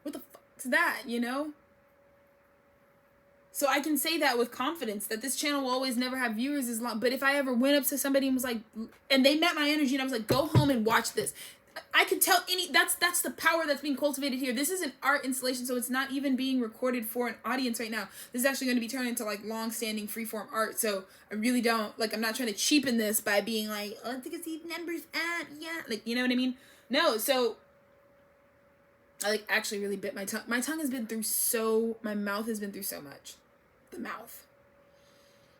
What the fuck's that, you know? So I can say that with confidence, that this channel will always never have viewers as long. But if I ever went up to somebody and was like, and they met my energy and I was like, go home and watch this, I could tell that's the power that's being cultivated here. This is an art installation, so it's not even being recorded for an audience right now. This is actually going to be turned into like long-standing freeform art. So I really don't, like, I'm not trying to cheapen this by being like, oh, I think it's the numbers up, yeah, like, you know what I mean? No, so I like actually really bit my tongue. My tongue has been through my mouth has been through so much. The mouth.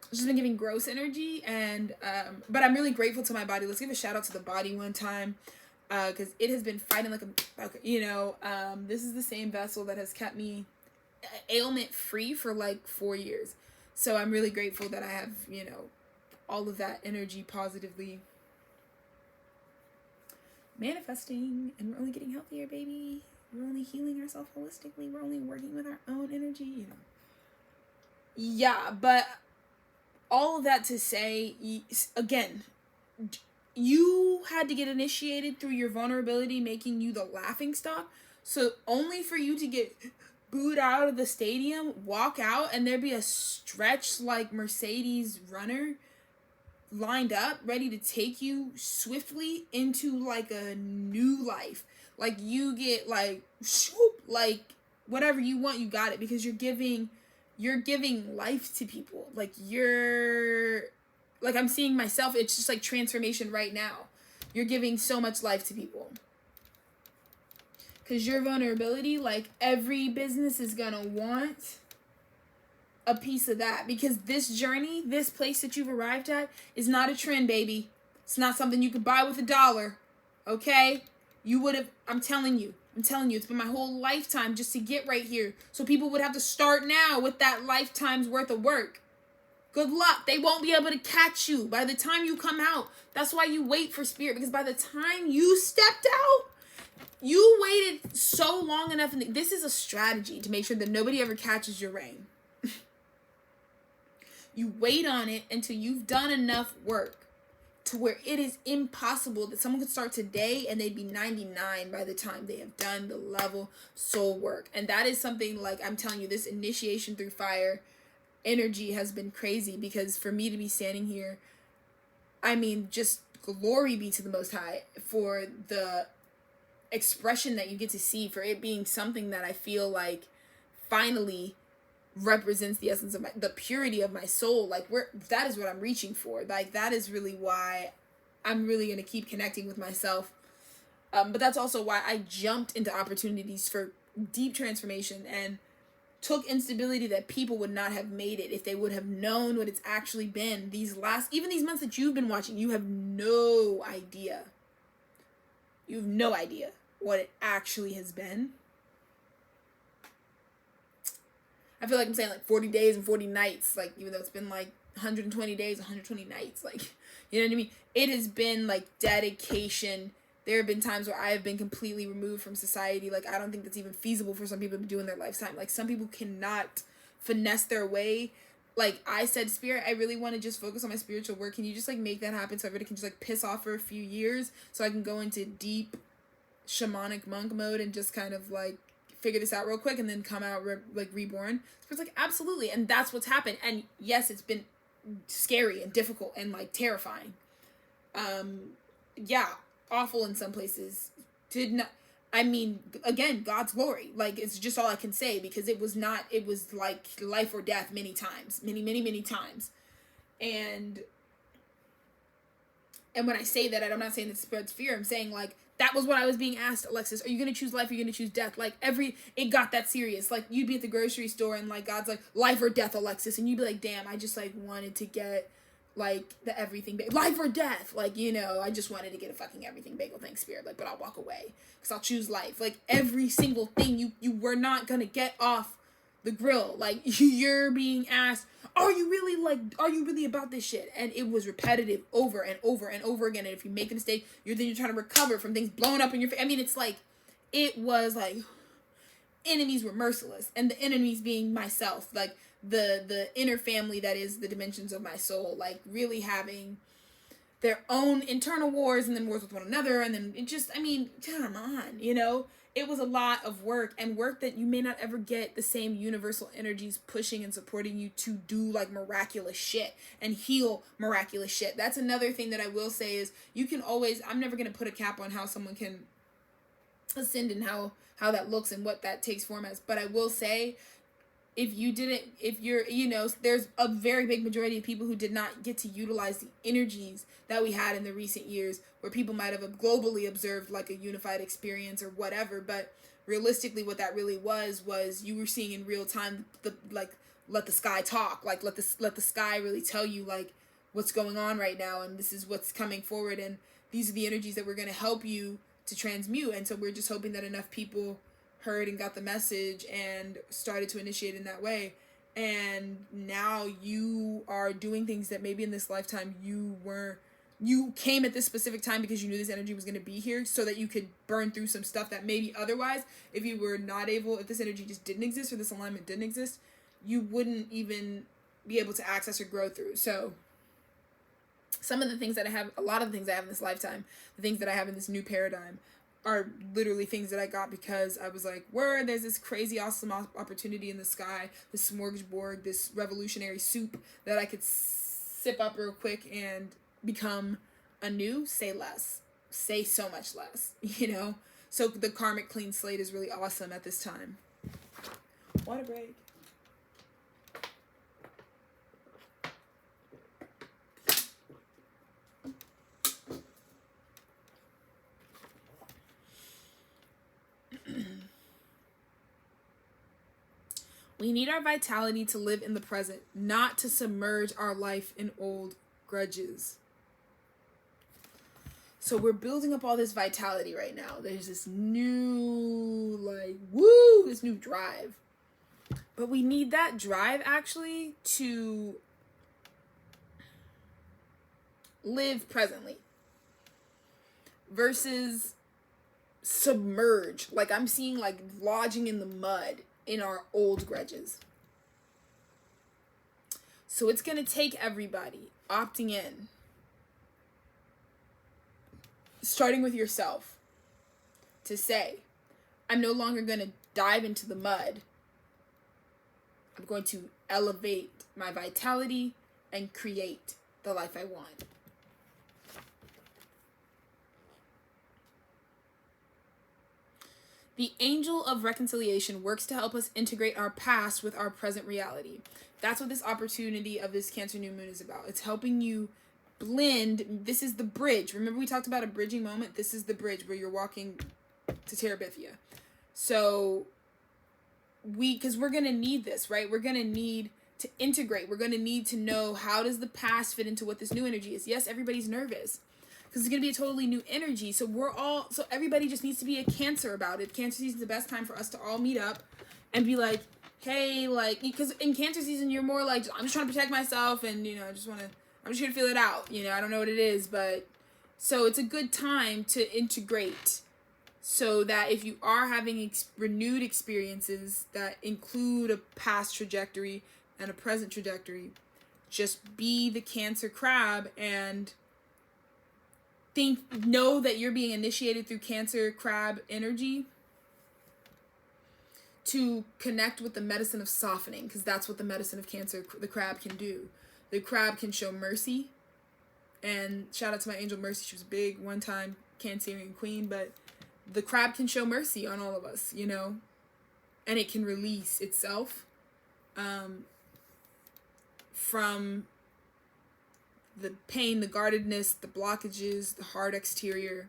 It's just been giving gross energy, and but I'm really grateful to my body. Let's give a shout out to the body one time. Because it has been fighting like this is the same vessel that has kept me ailment free for like 4 years. So I'm really grateful that I have, all of that energy positively manifesting, and we're only getting healthier, baby. We're only healing ourselves holistically. We're only working with our own energy, Yeah, but all of that to say, again, you had to get initiated through your vulnerability, making you the laughing stock. So only for you to get booed out of the stadium, walk out, and there be a stretch like Mercedes runner lined up, ready to take you swiftly into like a new life. Like you get like, swoop, like whatever you want, you got it, because you're giving life to people. Like I'm seeing myself, it's just like transformation right now. You're giving so much life to people. Because your vulnerability, like every business is gonna want a piece of that. Because this journey, this place that you've arrived at is not a trend, baby. It's not something you could buy with $1. Okay? You would have, I'm telling you, it's been my whole lifetime just to get right here. So people would have to start now with that lifetime's worth of work. Good luck. They won't be able to catch you by the time you come out. That's why you wait for spirit, because by the time you stepped out, you waited so long enough. And this is a strategy to make sure that nobody ever catches your reign. You wait on it until you've done enough work to where it is impossible that someone could start today and they'd be 99 by the time they have done the level soul work. And that is something, like, I'm telling you, this initiation through fire energy has been crazy, because for me to be standing here, I mean, just glory be to the Most High for the expression that you get to see, for it being something that I feel like finally represents the essence of the purity of my soul. Like, that is what I'm reaching for. Like, that is really why I'm really going to keep connecting with myself. But that's also why I jumped into opportunities for deep transformation and took instability that people would not have made it if they would have known what it's actually been. Even these months that you've been watching, you have no idea. You have no idea what it actually has been. I feel like I'm saying like 40 days and 40 nights, like, even though it's been like 120 days, 120 nights, like, you know what I mean? It has been like dedication. There have been times where I have been completely removed from society. Like, I don't think that's even feasible for some people to do in their lifetime. Like, some people cannot finesse their way. Like, I said, Spirit, I really want to just focus on my spiritual work. Can you just, like, make that happen so everybody can just, like, piss off for a few years so I can go into deep shamanic monk mode and just kind of, like, figure this out real quick and then come out, reborn? Spirit's like, absolutely. And that's what's happened. And, yes, it's been scary and difficult and, like, terrifying. Yeah. Awful in some places. Again, God's glory. Like, it's just all I can say, because it was like life or death many times. Many, many, many times. And And when I say that, I'm not saying it spreads fear. I'm saying, like, that was what I was being asked, Alexis. Are you going to choose life? Are you going to choose death? Like, it got that serious. Like, you'd be at the grocery store and, like, God's like, life or death, Alexis. And you'd be like, damn, I just, like, wanted to get, like, the everything bagel. Life or death. Like, you know, I just wanted to get a fucking everything bagel. Thanks, Spirit. Like, but I'll walk away. Because I'll choose life. Like, every single thing you were not going to get off the grill. Like, you're being asked, are you really about this shit? And it was repetitive over and over and over again. And if you make a mistake, you're trying to recover from things blowing up in your face. I mean, it's like, it was like, enemies were merciless. And the enemies being myself, like the inner family that is the dimensions of my soul, like really having their own internal wars and then wars with one another. And then it just, I mean, come on, you know? It was a lot of work, and work that you may not ever get the same universal energies pushing and supporting you to do, like, miraculous shit and heal miraculous shit. That's another thing that I will say is you can always, I'm never going to put a cap on how someone can ascend and how that looks and what that takes form as. But I will say, if you're, you know, there's a very big majority of people who did not get to utilize the energies that we had in the recent years, where people might have globally observed like a unified experience or whatever. But realistically, what that really was you were seeing in real time, let the sky talk, like let the sky really tell you like what's going on right now, and this is what's coming forward, and these are the energies that we're going to help you to transmute. And so we're just hoping that enough people heard and got the message and started to initiate in that way. And now you are doing things that maybe in this lifetime you came at this specific time because you knew this energy was going to be here, so that you could burn through some stuff that maybe otherwise, if you were not able, if this energy just didn't exist or this alignment didn't exist, you wouldn't even be able to access or grow through. So some of the things that I have, a lot of the things I have in this lifetime, the things that I have in this new paradigm, are literally things that I got because I was like, there's this crazy awesome opportunity in the sky, this smorgasbord, this revolutionary soup that I could sip up real quick and become anew. Say less. Say so much less, you know? So the karmic clean slate is really awesome at this time. Water break. We need our vitality to live in the present, not to submerge our life in old grudges. So we're building up all this vitality right now. There's this new, this new drive. But we need that drive actually to live presently versus submerge. Like I'm seeing like lodging in the mud in our old grudges. So it's going to take everybody opting in, starting with yourself, to say, I'm no longer going to dive into the mud. I'm going to elevate my vitality and create the life I want. The angel of reconciliation works to help us integrate our past with our present reality. That's what this opportunity of this Cancer New Moon is about. It's helping you blend. This is the bridge. Remember we talked about a bridging moment? This is the bridge where you're walking to Terabithia. So because we're going to need this, right? We're going to need to integrate. We're going to need to know, how does the past fit into what this new energy is? Yes, everybody's nervous, because it's going to be a totally new energy. So everybody just needs to be a Cancer about it. Cancer season is the best time for us to all meet up and be like, hey, like, because in Cancer season, you're more like, I'm just trying to protect myself, and, you know, I'm just going to feel it out. You know, I don't know what it is, but so it's a good time to integrate, so that if you are having renewed experiences that include a past trajectory and a present trajectory, just be the Cancer crab and know that you're being initiated through Cancer crab energy to connect with the medicine of softening, because that's what the medicine of Cancer, the crab, can do. The crab can show mercy, and shout out to my angel Mercy. She was big one time Cancerian queen, but the crab can show mercy on all of us, you know, and it can release itself from the pain, the guardedness, the blockages, the hard exterior,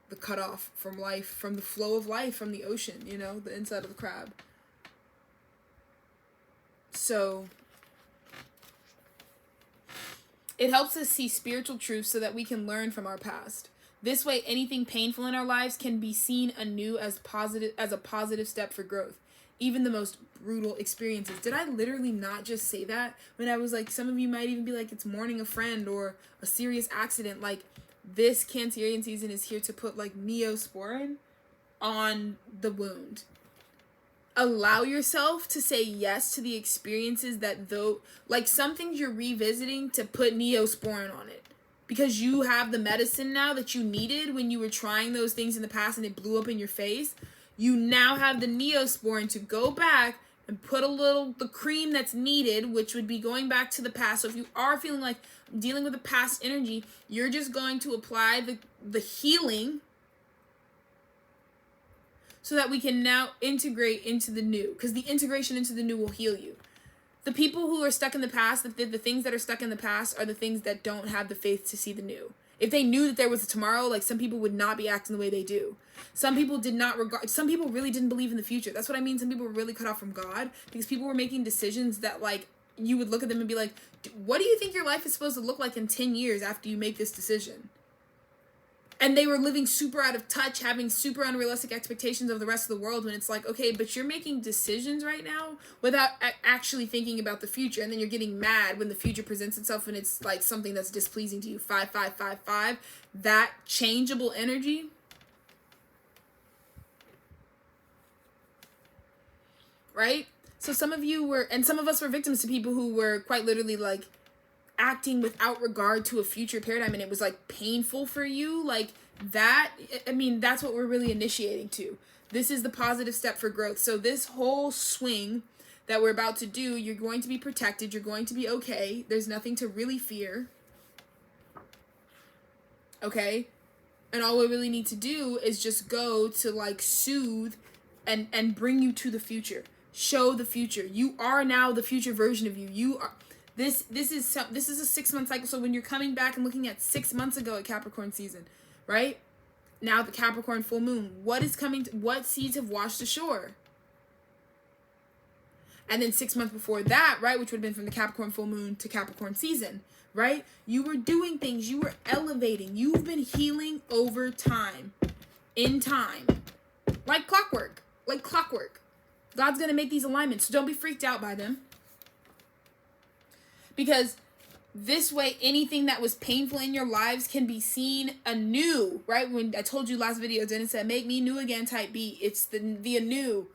the cutoff from life, from the flow of life, from the ocean, you know, the inside of the crab. So it helps us see spiritual truths so that we can learn from our past. This way, anything painful in our lives can be seen anew as a positive step for growth. Even the most brutal experiences. Did I literally not just say that? When I was like, some of you might even be like, it's mourning a friend or a serious accident. Like, this Cancerian season is here to put like Neosporin on the wound. Allow yourself to say yes to the experiences that though, like some things you're revisiting to put Neosporin on it. Because you have the medicine now that you needed when you were trying those things in the past and it blew up in your face. You now have the Neosporin to go back and put the cream that's needed, which would be going back to the past. So if you are feeling like I'm dealing with the past energy, you're just going to apply the healing so that we can now integrate into the new. Because the integration into the new will heal you. The people who are stuck in the past, the things that are stuck in the past are the things that don't have the faith to see the new. If they knew that there was a tomorrow, like some people would not be acting the way they do. Some people some people really didn't believe in the future. That's what I mean. Some people were really cut off from God because people were making decisions that like you would look at them and be like, what do you think your life is supposed to look like in 10 years after you make this decision? And they were living super out of touch, having super unrealistic expectations of the rest of the world when it's like, okay, but you're making decisions right now without actually thinking about the future. And then you're getting mad when the future presents itself and it's like something that's displeasing to you. 5555. That changeable energy. Right? So some of you were, and some of us were victims to people who were quite literally like acting without regard to a future paradigm, and it was like painful for you. Like that, I mean, that's what we're really initiating to. This is the positive step for growth. So this whole swing that we're about to do, you're going to be protected. You're going to be okay. There's nothing to really fear. Okay? And all we really need to do is just go to like soothe and bring you to the future. Show the future. You are now the future version of you. You are. This is a 6-month cycle. So when you're coming back and looking at 6 months ago at Capricorn season, right? Now the Capricorn full moon. What is coming? What seeds have washed ashore? And then 6 months before that, right, which would have been from the Capricorn full moon to Capricorn season, right? You were doing things. You were elevating. You've been healing over time. In time. Like clockwork. Like clockwork. God's going to make these alignments. So don't be freaked out by them. Because this way, anything that was painful in your lives can be seen anew, right? When I told you last video, Dennis said, make me new again, type B. It's the anew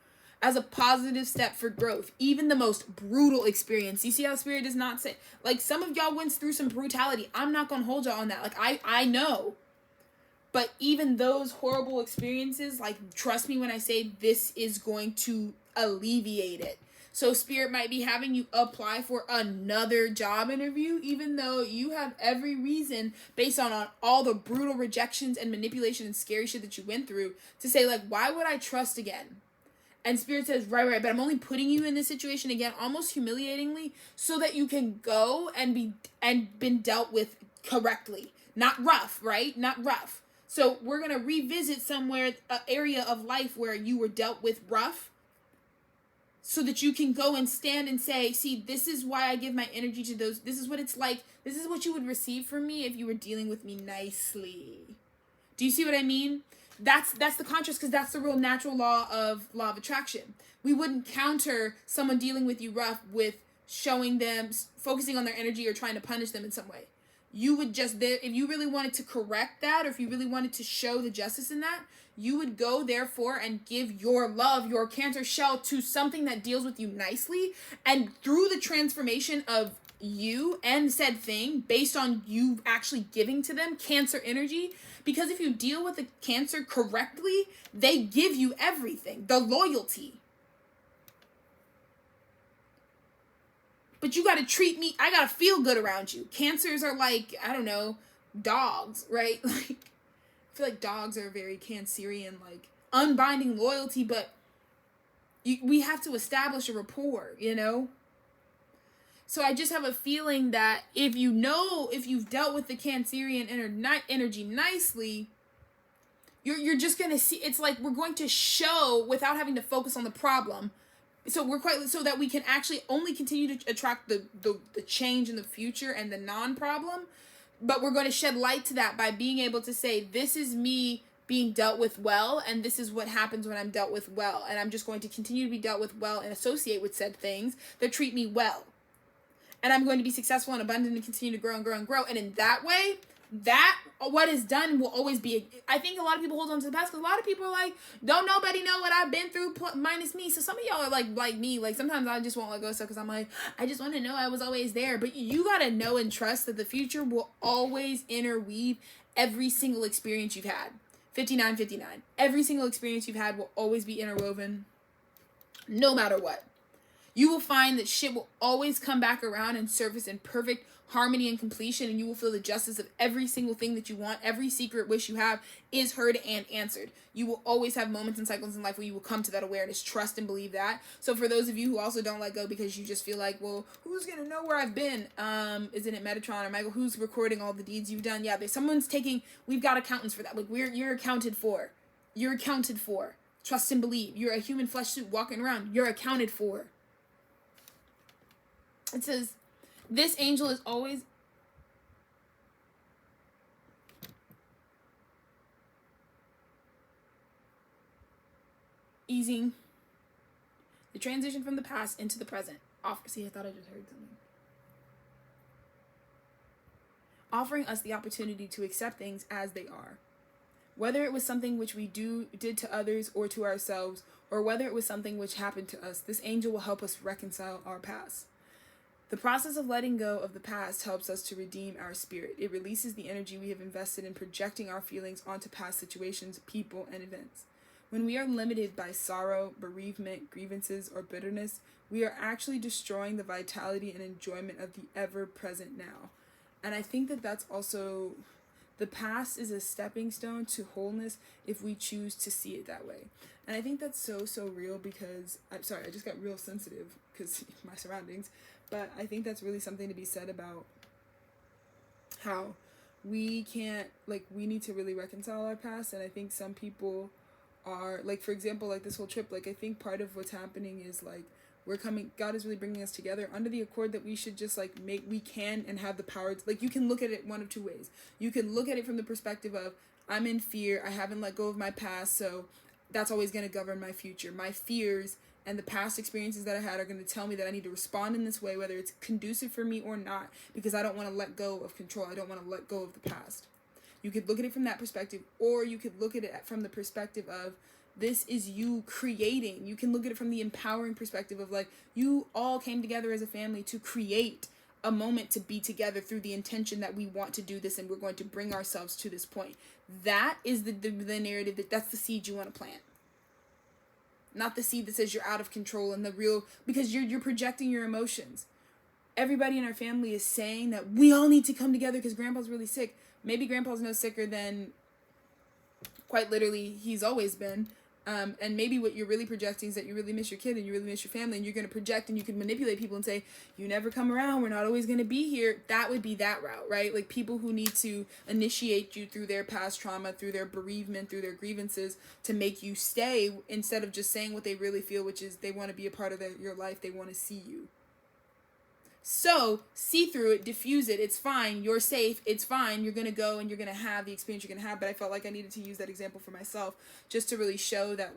as a positive step for growth. Even the most brutal experience. You see how Spirit does not say, like some of y'all went through some brutality. I'm not going to hold y'all on that. Like I know. But even those horrible experiences, like trust me when I say this is going to alleviate it. So Spirit might be having you apply for another job interview, even though you have every reason, based on all the brutal rejections and manipulation and scary shit that you went through, to say, like, why would I trust again? And Spirit says, right, but I'm only putting you in this situation again, almost humiliatingly, so that you can go and been dealt with correctly. Not rough, right? Not rough. So we're going to revisit somewhere, an area of life where you were dealt with rough, so that you can go and stand and say, see, this is why I give my energy to those. This is what it's like. This is what you would receive from me if you were dealing with me nicely. Do you see what I mean? That's the contrast, because that's the real natural law of attraction. We wouldn't counter someone dealing with you rough with showing them, focusing on their energy or trying to punish them in some way. You would just, if you really wanted to correct that, or if you really wanted to show the justice in that, you would go, therefore, and give your love, your Cancer shell, to something that deals with you nicely. And through the transformation of you and said thing, based on you actually giving to them Cancer energy, because if you deal with the Cancer correctly, they give you everything, the loyalty. But you got to treat me, I got to feel good around you. Cancers are like, I don't know, dogs, right? Like, I feel like dogs are very Cancerian, like unbinding loyalty, but we have to establish a rapport, you know? So I just have a feeling that if you've dealt with the Cancerian energy nicely, you're just going to see, it's like we're going to show without having to focus on the problem. So so that we can actually only continue to attract the change in the future and the non-problem, but we're going to shed light to that by being able to say, this is me being dealt with well, and this is what happens when I'm dealt with well, and I'm just going to continue to be dealt with well and associate with said things that treat me well. And I'm going to be successful and abundant and continue to grow and grow and grow. And in that way, that what is done will always be. I think a lot of people hold on to the past because a lot of people are like, don't nobody know what I've been through minus me. So some of y'all are like me. Like sometimes I just won't let go of stuff because I'm like, I just want to know I was always there. But you got to know and trust that the future will always interweave every single experience you've had. 5959. Every single experience you've had will always be interwoven no matter what. You will find that shit will always come back around and surface in perfect harmony and completion, and you will feel the justice of every single thing that you want. Every secret wish you have is heard and answered. You will always have moments and cycles in life where you will come to that awareness, trust and believe that. So for those of you who also don't let go because you just feel like, well, who's going to know where I've been? Isn't it Metatron or Michael? Who's recording all the deeds you've done? Yeah, we've got accountants for that. Like you're accounted for. You're accounted for. Trust and believe. You're a human flesh suit walking around. You're accounted for. It says, this angel is always easing the transition from the past into the present. See, I thought I just heard something. Offering us the opportunity to accept things as they are. Whether it was something which we did to others or to ourselves, or whether it was something which happened to us, this angel will help us reconcile our past. The process of letting go of the past helps us to redeem our spirit. It releases the energy we have invested in projecting our feelings onto past situations, people, and events. When we are limited by sorrow, bereavement, grievances, or bitterness, we are actually destroying the vitality and enjoyment of the ever-present now. And I think that that's also, the past is a stepping stone to wholeness if we choose to see it that way. And I think that's so real because, I just got real sensitive because my surroundings. But I think that's really something to be said about how we can't, we need to really reconcile our past. And I think some people are, for example, this whole trip, I think part of what's happening is, God is really bringing us together under the accord that we should just, we can and have the power to, you can look at it one of two ways. You can look at it from the perspective of, I'm in fear, I haven't let go of my past, so that's always going to govern my future. My fears and the past experiences that I had are going to tell me that I need to respond in this way, whether it's conducive for me or not, because I don't want to let go of control. I don't want to let go of the past. You could look at it from that perspective, or you could look at it from the perspective of, this is you creating. You can look at it from the empowering perspective of, you all came together as a family to create a moment to be together through the intention that we want to do this and we're going to bring ourselves to this point. That is the narrative, that's the seed you want to plant. Not the seed that says you're out of control and because you're projecting your emotions. Everybody in our family is saying that we all need to come together because Grandpa's really sick. Maybe Grandpa's no sicker than, quite literally, he's always been. And maybe what you're really projecting is that you really miss your kid and you really miss your family, and you're going to project and you can manipulate people and say, you never come around, we're not always going to be here. That would be that route, right? People who need to initiate you through their past trauma, through their bereavement, through their grievances to make you stay, instead of just saying what they really feel, which is they want to be a part of your life, they want to see you. So, see through it, diffuse it, it's fine, you're safe, it's fine, you're going to go and you're going to have the experience you're going to have. But I felt like I needed to use that example for myself just to really show that,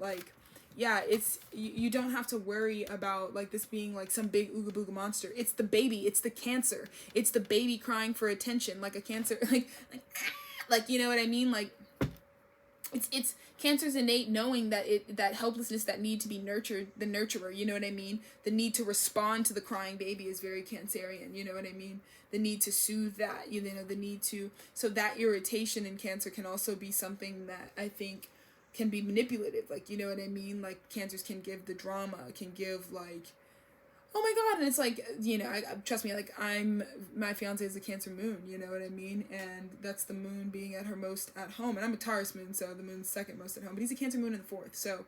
it's, you don't have to worry about, this being, some big ooga booga monster. It's the baby, it's the cancer, it's the baby crying for attention, a cancer, you know what I mean? It's cancer's innate knowing that helplessness, that need to be nurtured, the nurturer, you know what I mean? The need to respond to the crying baby is very Cancerian, you know what I mean? The need to soothe that, the need to, so that irritation in Cancer can also be something that I think can be manipulative, you know what I mean? Cancers can give the drama, can give oh my god, and it's trust me, my fiance is a Cancer moon, you know what I mean? And that's the moon being at her most at home, and I'm a Taurus moon, so the moon's second most at home, but he's a Cancer moon in the fourth, so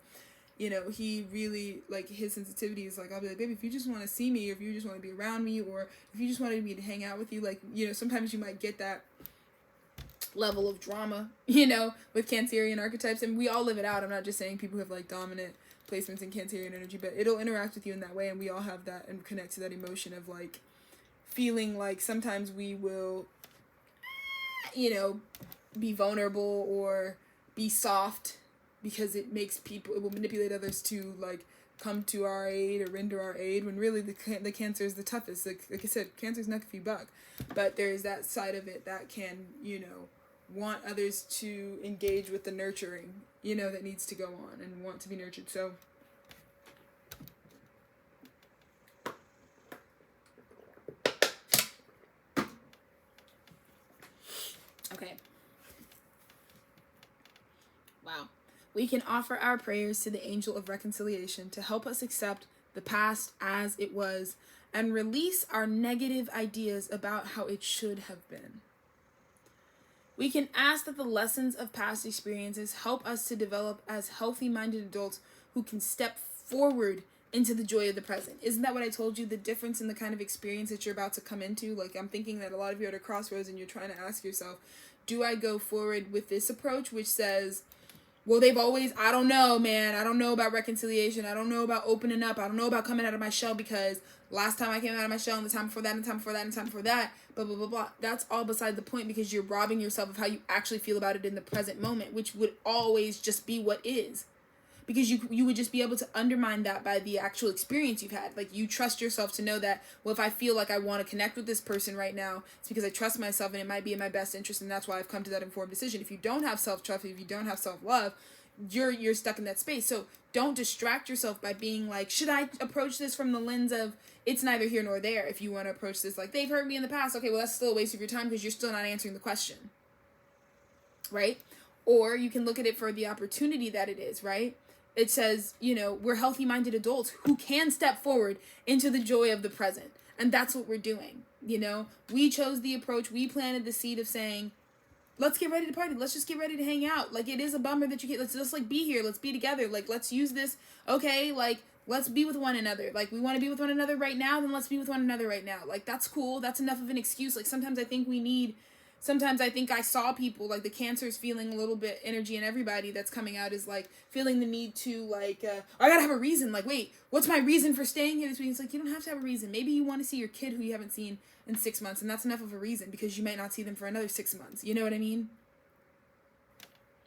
You know, he really, like, his sensitivity is like, I'll be like, baby, if you just want to see me, or if you just want to be around me, or if you just wanted me to hang out with you, like, you know, sometimes you might get that level of drama, you know, with Cancerian archetypes, and we all live it out. I'm not just saying people have, like, dominant placements in Cancerian energy, but it'll interact with you in that way, and we all have that and connect to that emotion of, like, feeling like sometimes we will, you know, be vulnerable or be soft, because it makes people, it will manipulate others to, like, come to our aid or render our aid, when really the Cancer is the toughest. Like I said, Cancer's not if you buck, but there's that side of it that can, you know, want others to engage with the nurturing, you know, that needs to go on and want to be nurtured. So okay, wow. We can offer our prayers to the angel of reconciliation to help us accept the past as it was and release our negative ideas about how it should have been. We can ask that the lessons of past experiences help us to develop as healthy-minded adults who can step forward into the joy of the present. Isn't that what I told you? The difference in the kind of experience that you're about to come into? Like, I'm thinking that a lot of you are at a crossroads and you're trying to ask yourself, do I go forward with this approach, which says, well, they've always, I don't know, man. I don't know about reconciliation. I don't know about opening up. I don't know about coming out of my shell, because last time I came out of my shell, and the time before that, and the time before that, and the time before that, blah, blah, blah, blah. That's all beside the point, because you're robbing yourself of how you actually feel about it in the present moment, which would always just be what is. Because you would just be able to undermine that by the actual experience you've had. Like, you trust yourself to know that, well, if I feel like I want to connect with this person right now, it's because I trust myself and it might be in my best interest, and that's why I've come to that informed decision. If you don't have self-trust, if you don't have self-love, you're stuck in that space. So don't distract yourself by being like, should I approach this from the lens of it's neither here nor there? If you want to approach this like, they've hurt me in the past, okay, well, that's still a waste of your time, because you're still not answering the question, right? Or you can look at it for the opportunity that it is, right? It says, you know, we're healthy-minded adults who can step forward into the joy of the present. And that's what we're doing, you know? We chose the approach. We planted the seed of saying, let's get ready to party. Let's just get ready to hang out. Like, it is a bummer that you can't, let's just, like, be here. Let's be together. Like, let's use this. Okay, like, let's be with one another. Like, we want to be with one another right now, then let's be with one another right now. Like, that's cool. That's enough of an excuse. Like, sometimes I think I saw people, like, the Cancers feeling a little bit energy, and everybody that's coming out is, like, feeling the need to, like, I gotta have a reason. Like, wait, what's my reason for staying here this week? It's like, you don't have to have a reason. Maybe you want to see your kid who you haven't seen in 6 months, and that's enough of a reason, because you might not see them for another 6 months. You know what I mean?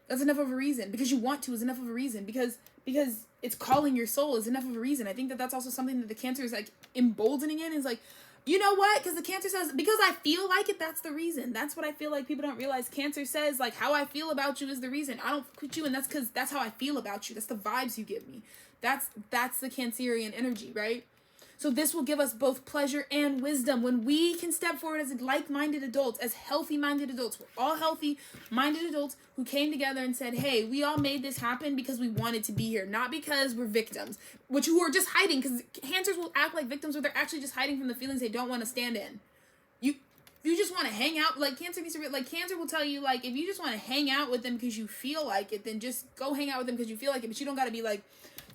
That's enough of a reason. Because you want to is enough of a reason. Because it's calling your soul is enough of a reason. I think that that's also something that the Cancer is, like, emboldening in, is like, you know what? Because the Cancer says, because I feel like it, that's the reason. That's what I feel like people don't realize. Cancer says, like, how I feel about you is the reason. I don't quit you, and that's because that's how I feel about you. That's the vibes you give me. That's the Cancerian energy, right? So this will give us both pleasure and wisdom when we can step forward as like-minded adults, as healthy-minded adults. We're all healthy-minded adults who came together and said, hey, we all made this happen because we wanted to be here, not because we're victims, who are just hiding, because Cancers will act like victims, but they're actually just hiding from the feelings they don't want to stand in. You just want to hang out, like, Cancer will tell you, like, if you just want to hang out with them because you feel like it, then just go hang out with them because you feel like it, but you don't got to be like,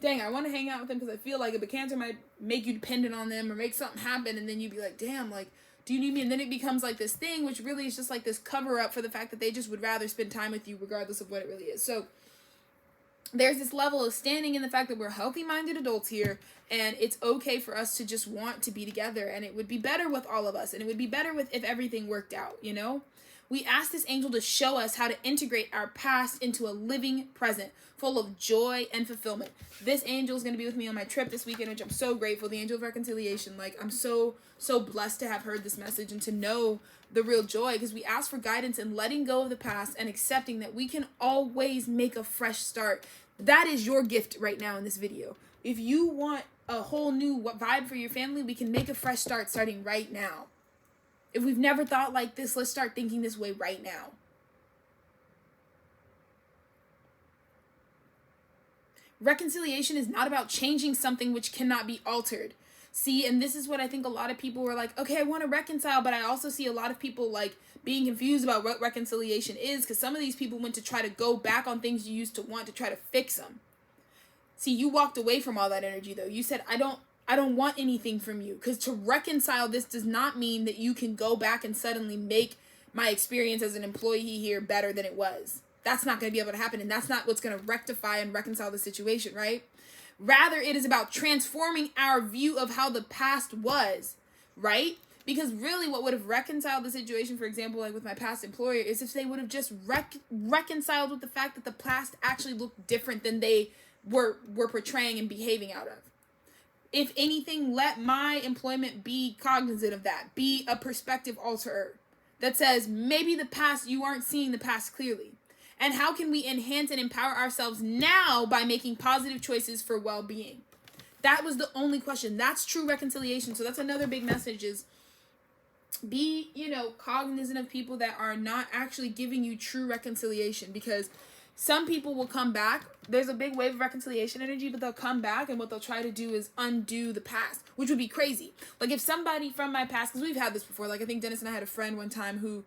dang, I want to hang out with them because I feel like it, but Cancer might make you dependent on them or make something happen, and then you'd be like, damn, like, do you need me? And then it becomes like this thing, which really is just like this cover-up for the fact that they just would rather spend time with you regardless of what it really is. So there's this level of standing in the fact that we're healthy-minded adults here, and it's okay for us to just want to be together, and it would be better with all of us, and it would be better if everything worked out, you know? We ask this angel to show us how to integrate our past into a living present, full of joy and fulfillment. This angel is going to be with me on my trip this weekend, which I'm so grateful. The angel of reconciliation. Like, I'm so blessed to have heard this message and to know the real joy, because we ask for guidance in letting go of the past and accepting that we can always make a fresh start. That is your gift right now in this video. If you want a whole new vibe for your family, we can make a fresh start starting right now. If we've never thought like this, let's start thinking this way right now. Reconciliation is not about changing something which cannot be altered. See, and this is what I think a lot of people were like, okay, I want to reconcile, but I also see a lot of people like being confused about what reconciliation is, because some of these people went to try to go back on things you used to want to try to fix them. See, you walked away from all that energy though. You said, I don't want anything from you. Because to reconcile this does not mean that you can go back and suddenly make my experience as an employee here better than it was. That's not going to be able to happen. And that's not what's going to rectify and reconcile the situation, right? Rather, it is about transforming our view of how the past was, right? Because really what would have reconciled the situation, for example, like with my past employer, is if they would have just reconciled with the fact that the past actually looked different than they were portraying and behaving out of. If anything, let my employment be cognizant of that. Be a perspective alterer that says, maybe the past, you aren't seeing the past clearly. And how can we enhance and empower ourselves now by making positive choices for well-being? That was the only question. That's true reconciliation. So that's another big message is be, cognizant of people that are not actually giving you true reconciliation, because some people will come back. There's a big wave of reconciliation energy, but they'll come back and what they'll try to do is undo the past, which would be crazy. Like if somebody from my past, because we've had this before, like I think Dennis and I had a friend one time who,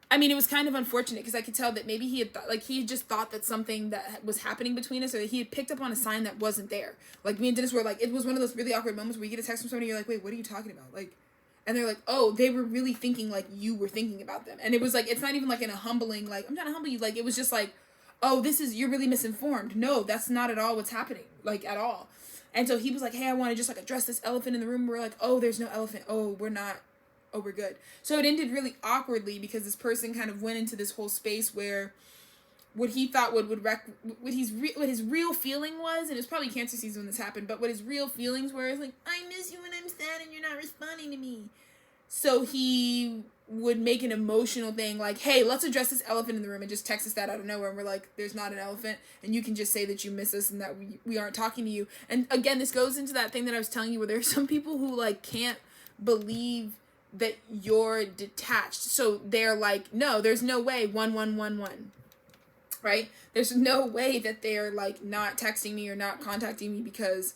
it was kind of unfortunate because I could tell that maybe he had just thought that something that was happening between us, or that he had picked up on a sign that wasn't there. Like me and Dennis were like, it was one of those really awkward moments where you get a text from somebody, you're like, wait, what are you talking about? Like, and they're like, oh, they were really thinking like you were thinking about them. And it was like, it's not even like in a humbling, like, I'm trying to humble you. Like, it was just like, oh, you're really misinformed. No, that's not at all what's happening, like at all. And so he was like, hey, I want to just like address this elephant in the room. We're like, oh, there's no elephant. Oh, we're not. Oh, we're good. So it ended really awkwardly because this person kind of went into this whole space where what he thought what his real feeling was, and it's probably Cancer season when this happened, but what his real feelings were is like, I miss you when I'm sad and you're not responding to me. So he would make an emotional thing like, hey, let's address this elephant in the room, and just text us that out of nowhere, and we're like, there's not an elephant, and you can just say that you miss us and that we aren't talking to you. And again, this goes into that thing that I was telling you where there's some people who like can't believe that you're detached. So they're like, no, there's no way 1111, right? There's no way that they're like not texting me or not contacting me because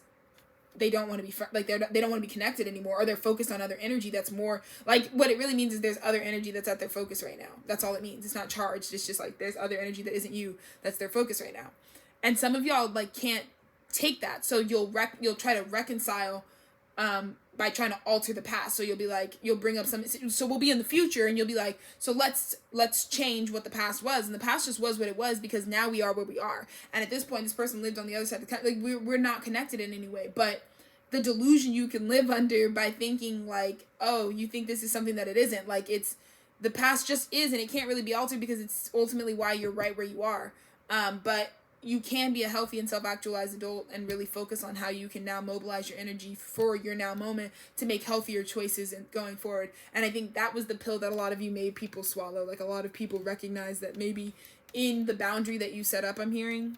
they don't want to be they don't want to be connected anymore, or they're focused on other energy that's more like, what it really means is there's other energy that's at their focus right now. That's all it means. It's not charged. It's just like there's other energy that isn't you that's their focus right now. And some of y'all like can't take that, so you'll try to reconcile by trying to alter the past. So you'll be like, you'll bring up so we'll be in the future and you'll be like, so let's change what the past was. And the past just was what it was because now we are where we are. And at this point, this person lived on the other side of the country. Like we're not connected in any way. But the delusion you can live under by thinking like, oh, you think this is something that it isn't. Like it's, the past just is, and it can't really be altered because it's ultimately why you're right where you are. But you can be a healthy and self-actualized adult and really focus on how you can now mobilize your energy for your now moment to make healthier choices and going forward. And I think that was the pill that a lot of you made people swallow. Like a lot of people recognize that maybe in the boundary that you set up, I'm hearing,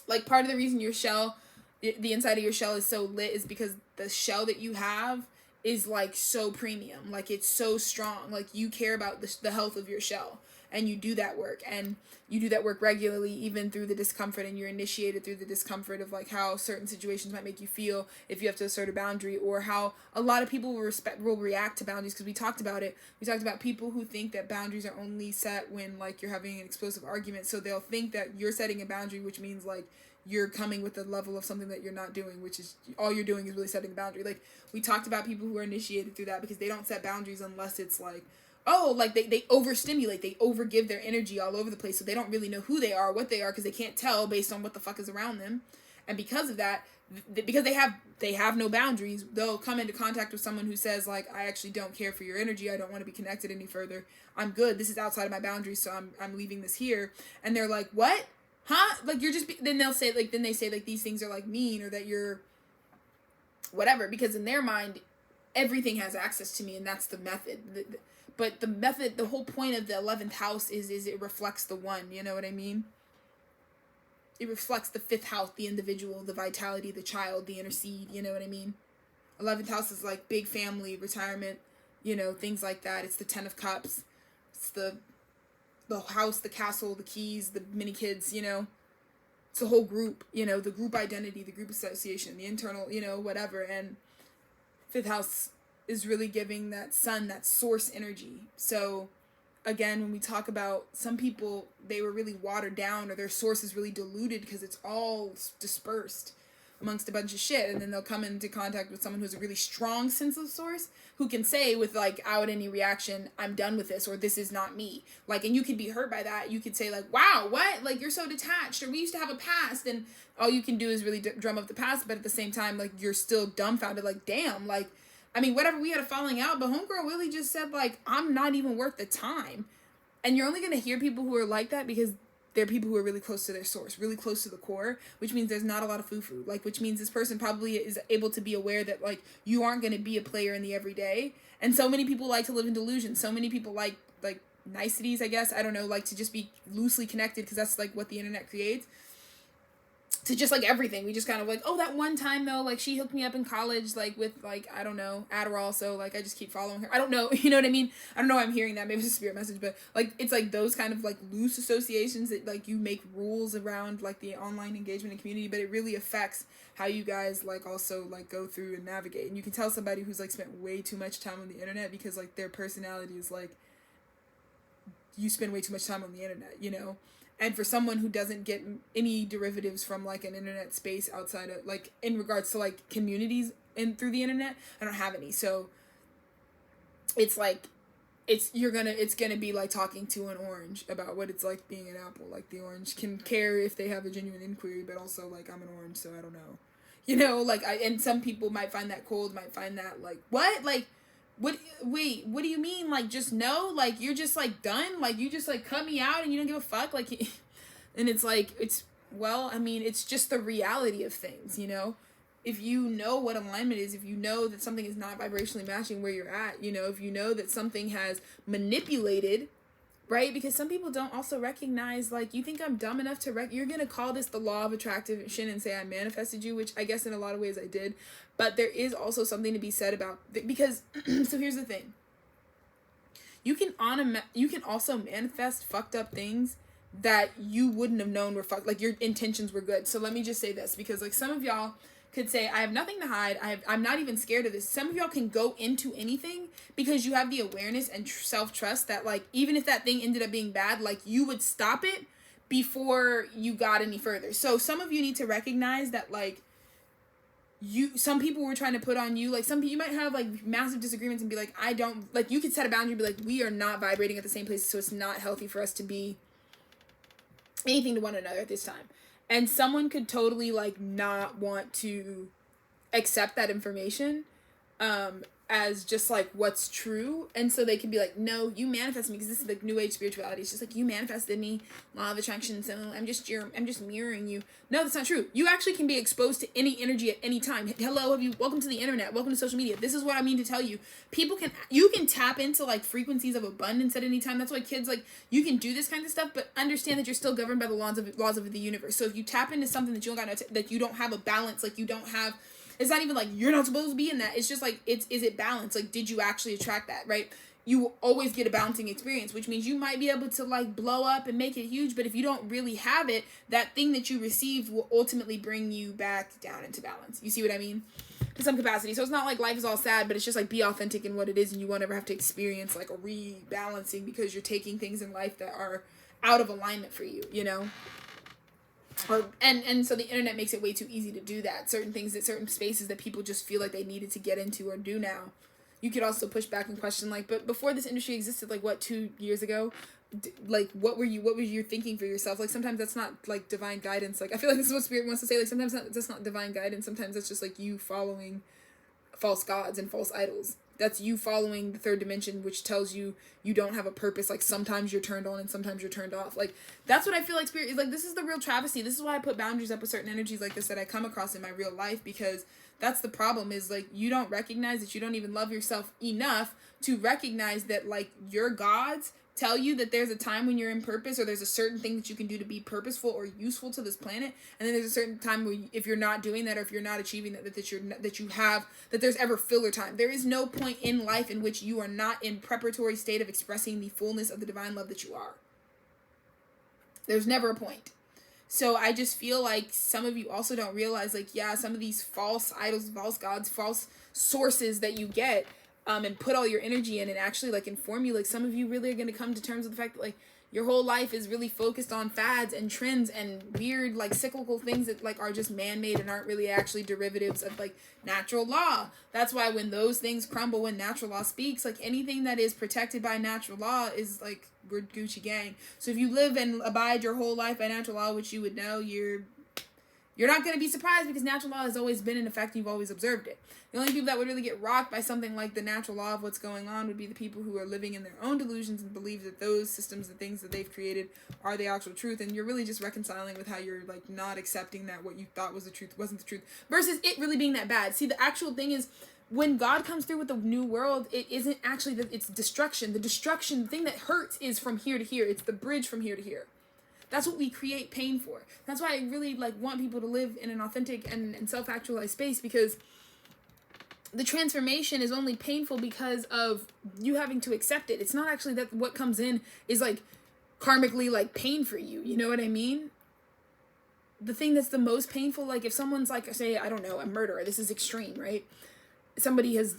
like part of the reason your shell, the inside of your shell is so lit is because the shell that you have is like so premium. Like it's so strong. Like you care about the health of your shell. And you do that work, and you do that work regularly, even through the discomfort, and you're initiated through the discomfort of like how certain situations might make you feel if you have to assert a boundary, or how a lot of people will react to boundaries, because we talked about it. We talked about people who think that boundaries are only set when like you're having an explosive argument, so they'll think that you're setting a boundary, which means like you're coming with a level of something that you're not doing, which is all you're doing is really setting a boundary. Like we talked about people who are initiated through that because they don't set boundaries unless it's like, oh, like they overstimulate, they overgive their energy all over the place, so they don't really know who they are, what they are, because they can't tell based on what the fuck is around them. And because of that, because they have no boundaries, they'll come into contact with someone who says like, I actually don't care for your energy, I don't want to be connected any further, I'm good, this is outside of my boundaries, so I'm leaving this here. And they're like, what? Huh? Like you're just then they say like these things are like mean, or that you're whatever, because in their mind everything has access to me, and that's the method. But the method, the whole point of the 11th house is it reflects the one, you know what I mean? It reflects the 5th house, the individual, the vitality, the child, the inner seed, you know what I mean? 11th house is like big family, retirement, things like that. It's the 10 of cups. It's the house, the castle, the keys, the mini kids, It's a whole group, the group identity, the group association, the internal, whatever. And 5th house is really giving that sun, that source energy. So again, when we talk about some people, they were really watered down or their source is really diluted because it's all dispersed amongst a bunch of shit, and then they'll come into contact with someone who's a really strong sense of source who can say with like out any reaction, I'm done with this, or this is not me. Like, and you could be hurt by that. You could say like, wow, what? Like, you're so detached, or we used to have a past, and all you can do is really drum up the past, but at the same time, like, you're still dumbfounded, like, damn, like, I mean, whatever, we had a falling out, but homegirl really just said like, I'm not even worth the time. And you're only going to hear people who are like that because they're people who are really close to their source, really close to the core, which means there's not a lot of foo-foo. Like, which means this person probably is able to be aware that, like, you aren't going to be a player in the everyday. And so many people like to live in delusion. So many people like niceties, I guess. I don't know, like to just be loosely connected because that's, like, what the internet creates. To just, like, everything. We just kind of like, oh, that one time, though, like, she hooked me up in college, like, with, like, I don't know, Adderall, so, like, I just keep following her. I don't know, you know what I mean? I don't know why I'm hearing that. Maybe it's a spirit message, but, like, it's, like, those kind of, like, loose associations that, like, you make rules around, like, the online engagement and community, but it really affects how you guys, like, also, like, go through and navigate. And you can tell somebody who's, like, spent way too much time on the internet because, like, their personality is, like, you spend way too much time on the internet, you know? And for someone who doesn't get any derivatives from, like, an internet space outside of, like, in regards to, like, communities and through the internet, I don't have any. So it's like, it's gonna be like talking to an orange about what it's like being an apple. Like, the orange can care if they have a genuine inquiry, but also, like, I'm an orange, so I don't know. You know, like, and some people might find that cold, might find that, like, what? Like, wait, what do you mean? Like, just no? Like, you're just, like, done? Like, you just, like, cut me out and you don't give a fuck? Like, and it's like, well, I mean, it's just the reality of things, you know? If you know what alignment is, if you know that something is not vibrationally matching where you're at, you know, if you know that something has manipulated, right? Because some people don't also recognize, like, you think I'm dumb enough to you're going to call this the law of attraction and say I manifested you, which I guess in a lot of ways I did. But there is also something to be said about, because, so here's the thing. You can also manifest fucked up things that you wouldn't have known were fucked, like, your intentions were good. So let me just say this, because, like, some of y'all could say, I have nothing to hide. I'm not even scared of this. Some of y'all can go into anything because you have the awareness and self-trust that, like, even if that thing ended up being bad, like, you would stop it before you got any further. So some of you need to recognize that, like, some people were trying to put on you, like, you might have, like, massive disagreements and be like, I don't, like, you could set a boundary and be like, we are not vibrating at the same place, so it's not healthy for us to be anything to one another at this time. And someone could totally, like, not want to accept that information as just, like, what's true. And so they can be like, no, you manifested me, because this is, like, new age spirituality. It's just like, you manifested me, law of attraction, so I'm just mirroring you. No, that's not true. You actually can be exposed to any energy at any time. Hello, welcome to the internet, welcome to social media. This is what I mean to tell you. You can tap into, like, frequencies of abundance at any time. That's why kids, like, you can do this kind of stuff, but understand that you're still governed by the laws of the universe. So if you tap into something that you don't got, that you don't have a balance, like, you don't have, it's not even like you're not supposed to be in that. It's just like, is it balanced? Like, did you actually attract that, right? You will always get a balancing experience, which means you might be able to, like, blow up and make it huge, but if you don't really have it, that thing that you received will ultimately bring you back down into balance. You see what I mean? To some capacity. So it's not like life is all sad, but it's just like, be authentic in what it is, and you won't ever have to experience, like, a rebalancing because you're taking things in life that are out of alignment for you, you know? And so the internet makes it way too easy to do that. Certain spaces that people just feel like they needed to get into or do now. You could also push back and question, like, but before this industry existed, like, what, 2 years ago? Like, what was you thinking for yourself? Like, sometimes that's not, like, divine guidance. Like, I feel like this is what Spirit wants to say. Like, sometimes that's not divine guidance. Sometimes it's just, like, you following false gods and false idols. That's you following the third dimension, which tells you you don't have a purpose. Like, sometimes you're turned on and sometimes you're turned off. Like, that's what I feel like Spirit is. Like, this is the real travesty. This is why I put boundaries up with certain energies like this that I come across in my real life, because that's the problem, is, like, you don't recognize that you don't even love yourself enough to recognize that, like, your gods tell you that there's a time when you're in purpose, or there's a certain thing that you can do to be purposeful or useful to this planet, and then there's a certain time where if you're not doing that, or if you're not achieving that there's ever filler time. There is no point in life in which you are not in preparatory state of expressing the fullness of the divine love that you are. There's never a point. So I just feel like some of you also don't realize, like, yeah, some of these false idols, false gods, false sources that you get and put all your energy in and actually like inform you. Like some of you really are going to come to terms with the fact that like your whole life is really focused on fads and trends and weird like cyclical things that like are just man-made and aren't really actually derivatives of like natural law. That's why when those things crumble, when natural law speaks, like anything that is protected by natural law is like, we're Gucci gang. So if you live and abide your whole life by natural law, which you would know, you're not going to be surprised because natural law has always been in effect. You've always observed it. The only people that would really get rocked by something like the natural law of what's going on would be the people who are living in their own delusions and believe that those systems and things that they've created are the actual truth. And you're really just reconciling with how you're like not accepting that what you thought was the truth wasn't the truth versus it really being that bad. See, the actual thing is when God comes through with the new world, it isn't actually that it's destruction. The destruction, the thing that hurts is from here to here. It's the bridge from here to here. That's what we create pain for. That's why I really like want people to live in an authentic and self-actualized space, because the transformation is only painful because of you having to accept it. It's not actually that what comes in is like karmically like pain for you. You know what I mean? The thing that's the most painful, like if someone's like, say, I don't know, a murderer, this is extreme, right? Somebody has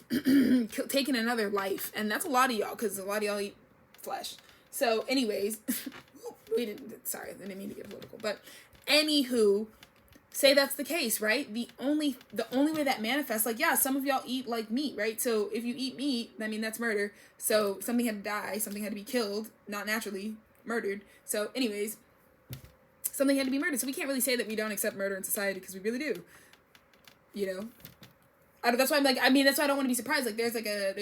taken another life, and that's a lot of y'all, because a lot of y'all eat flesh. So anyways, sorry, I didn't mean to get political, but anywho, say that's the case, right? The only way that manifests, like, yeah, some of y'all eat like meat, right? So if you eat meat, I mean, that's murder. So something had to die, something had to be killed, not naturally murdered. So anyways, something had to be murdered. So we can't really say that we don't accept murder in society, because we really do, you know? That's why I'm like, I mean, that's why I don't want to be surprised. Like, there's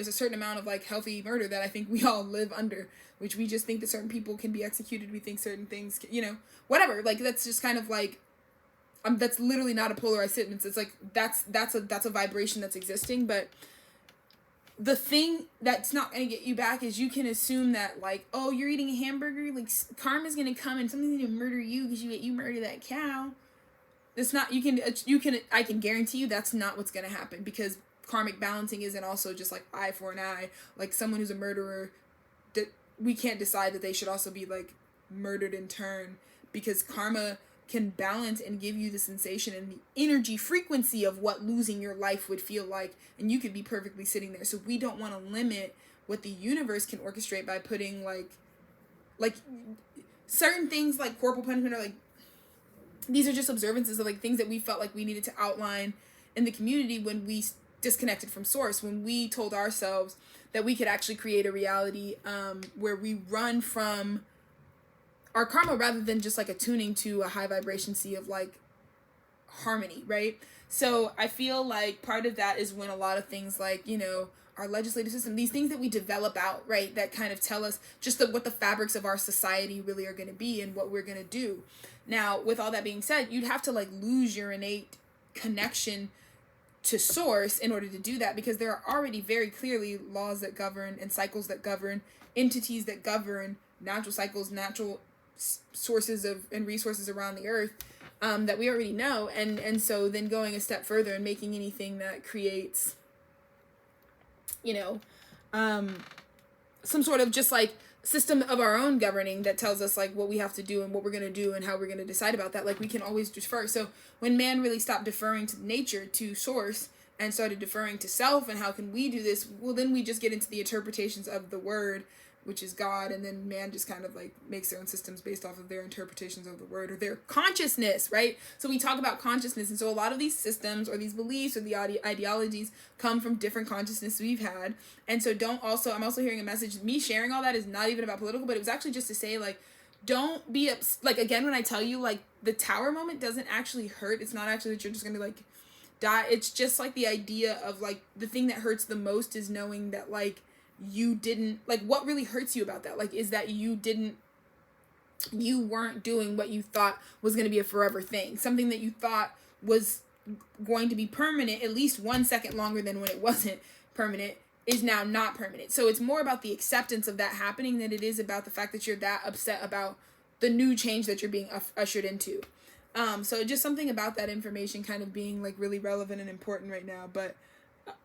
a certain amount of like healthy murder that I think we all live under, which we just think that certain people can be executed. We think certain things, you know, whatever. Like, that's just kind of like, that's literally not a polarized statement. It's like, that's a vibration that's existing. But the thing that's not going to get you back is you can assume that like, oh, you're eating a hamburger, like karma's going to come and something's going to murder you because you murdered that cow. It's not, I can guarantee you that's not what's going to happen, because karmic balancing isn't also just like eye for an eye. Like someone who's a murderer, that we can't decide that they should also be like murdered in turn, because karma can balance and give you the sensation and the energy frequency of what losing your life would feel like. And you could be perfectly sitting there. So we don't want to limit what the universe can orchestrate by putting like certain things like corporal punishment, or like, these are just observances of like things that we felt like we needed to outline in the community when we disconnected from source, when we told ourselves that we could actually create a reality where we run from our karma rather than just like attuning to a high vibration sea of like harmony, right? So I feel like part of that is when a lot of things like, you know, our legislative system, these things that we develop out, right, that kind of tell us just what the fabrics of our society really are going to be and what we're going to do. Now, with all that being said, you'd have to like lose your innate connection to source in order to do that, because there are already very clearly laws that govern and cycles that govern, entities that govern natural cycles, natural sources of and resources around the earth that we already know. And so then going a step further and making anything that creates, you know, some sort of just like system of our own governing that tells us like what we have to do and what we're going to do and how we're going to decide about that, like we can always defer. So when man really stopped deferring to nature, to source, and started deferring to self and how can we do this, well, then we just get into the interpretations of the word, which is God, and then man just kind of like makes their own systems based off of their interpretations of the word or their consciousness, right? So we talk about consciousness, and so a lot of these systems or these beliefs or the ideologies come from different consciousness we've had. And so I'm also hearing a message, me sharing all that is not even about political, but it was actually just to say like, don't be like, again, when I tell you like the tower moment doesn't actually hurt, it's not actually that you're just gonna like die. It's just like the idea of like the thing that hurts the most is knowing that like you didn't, like, what really hurts you about that, like, is that you weren't doing what you thought was going to be a forever thing. Something that you thought was going to be permanent at least 1 second longer than when it wasn't permanent is now not permanent. So it's more about the acceptance of that happening than it is about the fact that you're that upset about the new change that you're being ushered into. So just something about that information kind of being like really relevant and important right now. But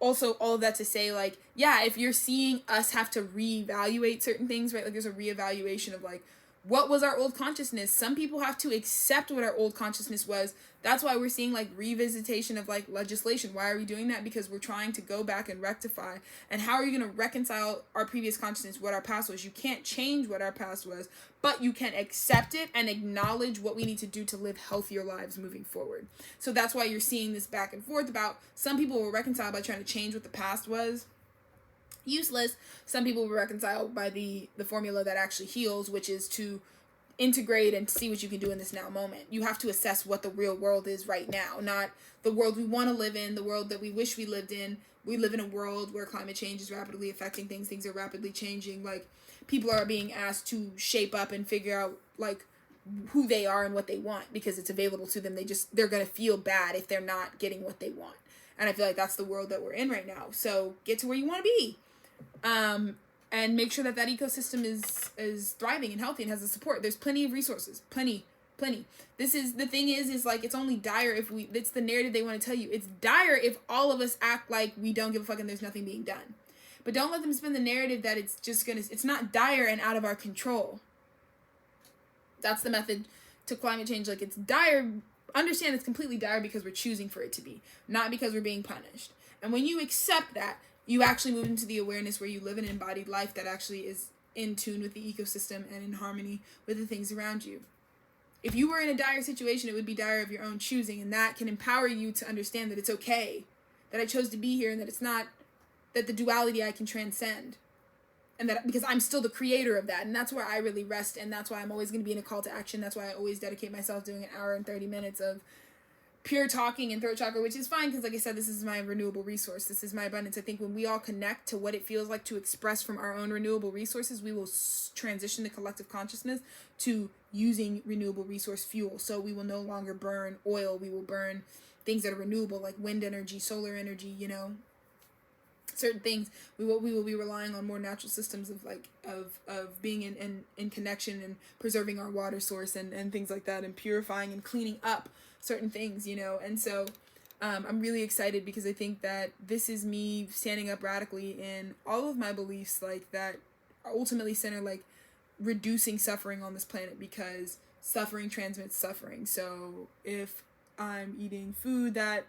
also all of that to say like, yeah, if you're seeing us have to reevaluate certain things, right, like there's a reevaluation of like What was our old consciousness? Some people have to accept what our old consciousness was. That's why we're seeing like revisitation of like legislation. Why are we doing that? Because we're trying to go back and rectify. And how are you going to reconcile our previous consciousness, what our past was? You can't change what our past was, but you can accept it and acknowledge what we need to do to live healthier lives moving forward. So that's why you're seeing this back and forth about some people will reconcile by trying to change what the past was. Useless. Some people will reconcile by the formula that actually heals, which is to integrate and see what you can do in this now moment. You have to assess what the real world is right now, not the world we want to live in, the world that we wish we lived in. We live in a world where climate change is rapidly affecting things. Things are rapidly changing. Like, people are being asked to shape up and figure out like who they are and what they want because it's available to them. They're going to feel bad if they're not getting what they want. And I feel like that's the world that we're in right now. So get to where you want to be. And make sure that ecosystem is thriving and healthy and has the support. There's plenty of resources, plenty. This is the thing is like, it's only dire if it's the narrative they want to tell you. It's dire if all of us act like we don't give a fuck and there's nothing being done. But don't let them spin the narrative that it's not dire and out of our control. That's the method to climate change. Like, it's dire. Understand it's completely dire because we're choosing for it to be, not because we're being punished. And when you accept that, you actually move into the awareness where you live an embodied life that actually is in tune with the ecosystem and in harmony with the things around you. If you were in a dire situation, it would be dire of your own choosing, and that can empower you to understand that it's okay, that I chose to be here, and that it's not, that the duality I can transcend. And that because I'm still the creator of that, and that's where I really rest, and that's why I'm always going to be in a call to action. That's why I always dedicate myself doing an hour and 30 minutes of pure talking and throat chakra, which is fine because, like I said, this is my renewable resource. This is my abundance. I think when we all connect to what it feels like to express from our own renewable resources, we will transition the collective consciousness to using renewable resource fuel. So we will no longer burn oil. We will burn things that are renewable, like wind energy, solar energy, certain things. We will be relying on more natural systems of being in connection and preserving our water source and things like that, and purifying and cleaning up certain things, and so I'm really excited because I think that this is me standing up radically in all of my beliefs, like, that ultimately center like reducing suffering on this planet, because suffering transmits suffering. So if I'm eating food that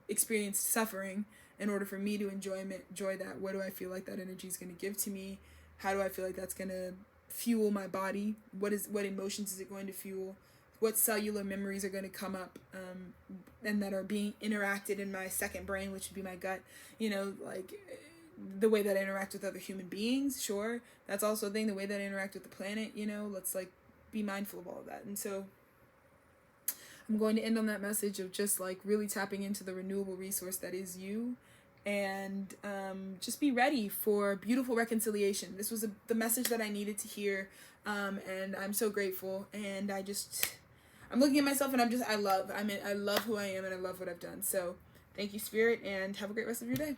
experienced suffering, in order for me to enjoy that, what do I feel like that energy is going to give to me? How do I feel like that's going to fuel my body? What emotions is it going to fuel? What cellular memories are going to come up and that are being interacted in my second brain, which would be my gut, like the way that I interact with other human beings. Sure, that's also a thing. The way that I interact with the planet, let's like be mindful of all of that. And so I'm going to end on that message of just like really tapping into the renewable resource that is you, and just be ready for beautiful reconciliation. This was the message that I needed to hear, and I'm so grateful. And I'm looking at myself and I love who I am, and I love what I've done. So thank you, Spirit, and have a great rest of your day.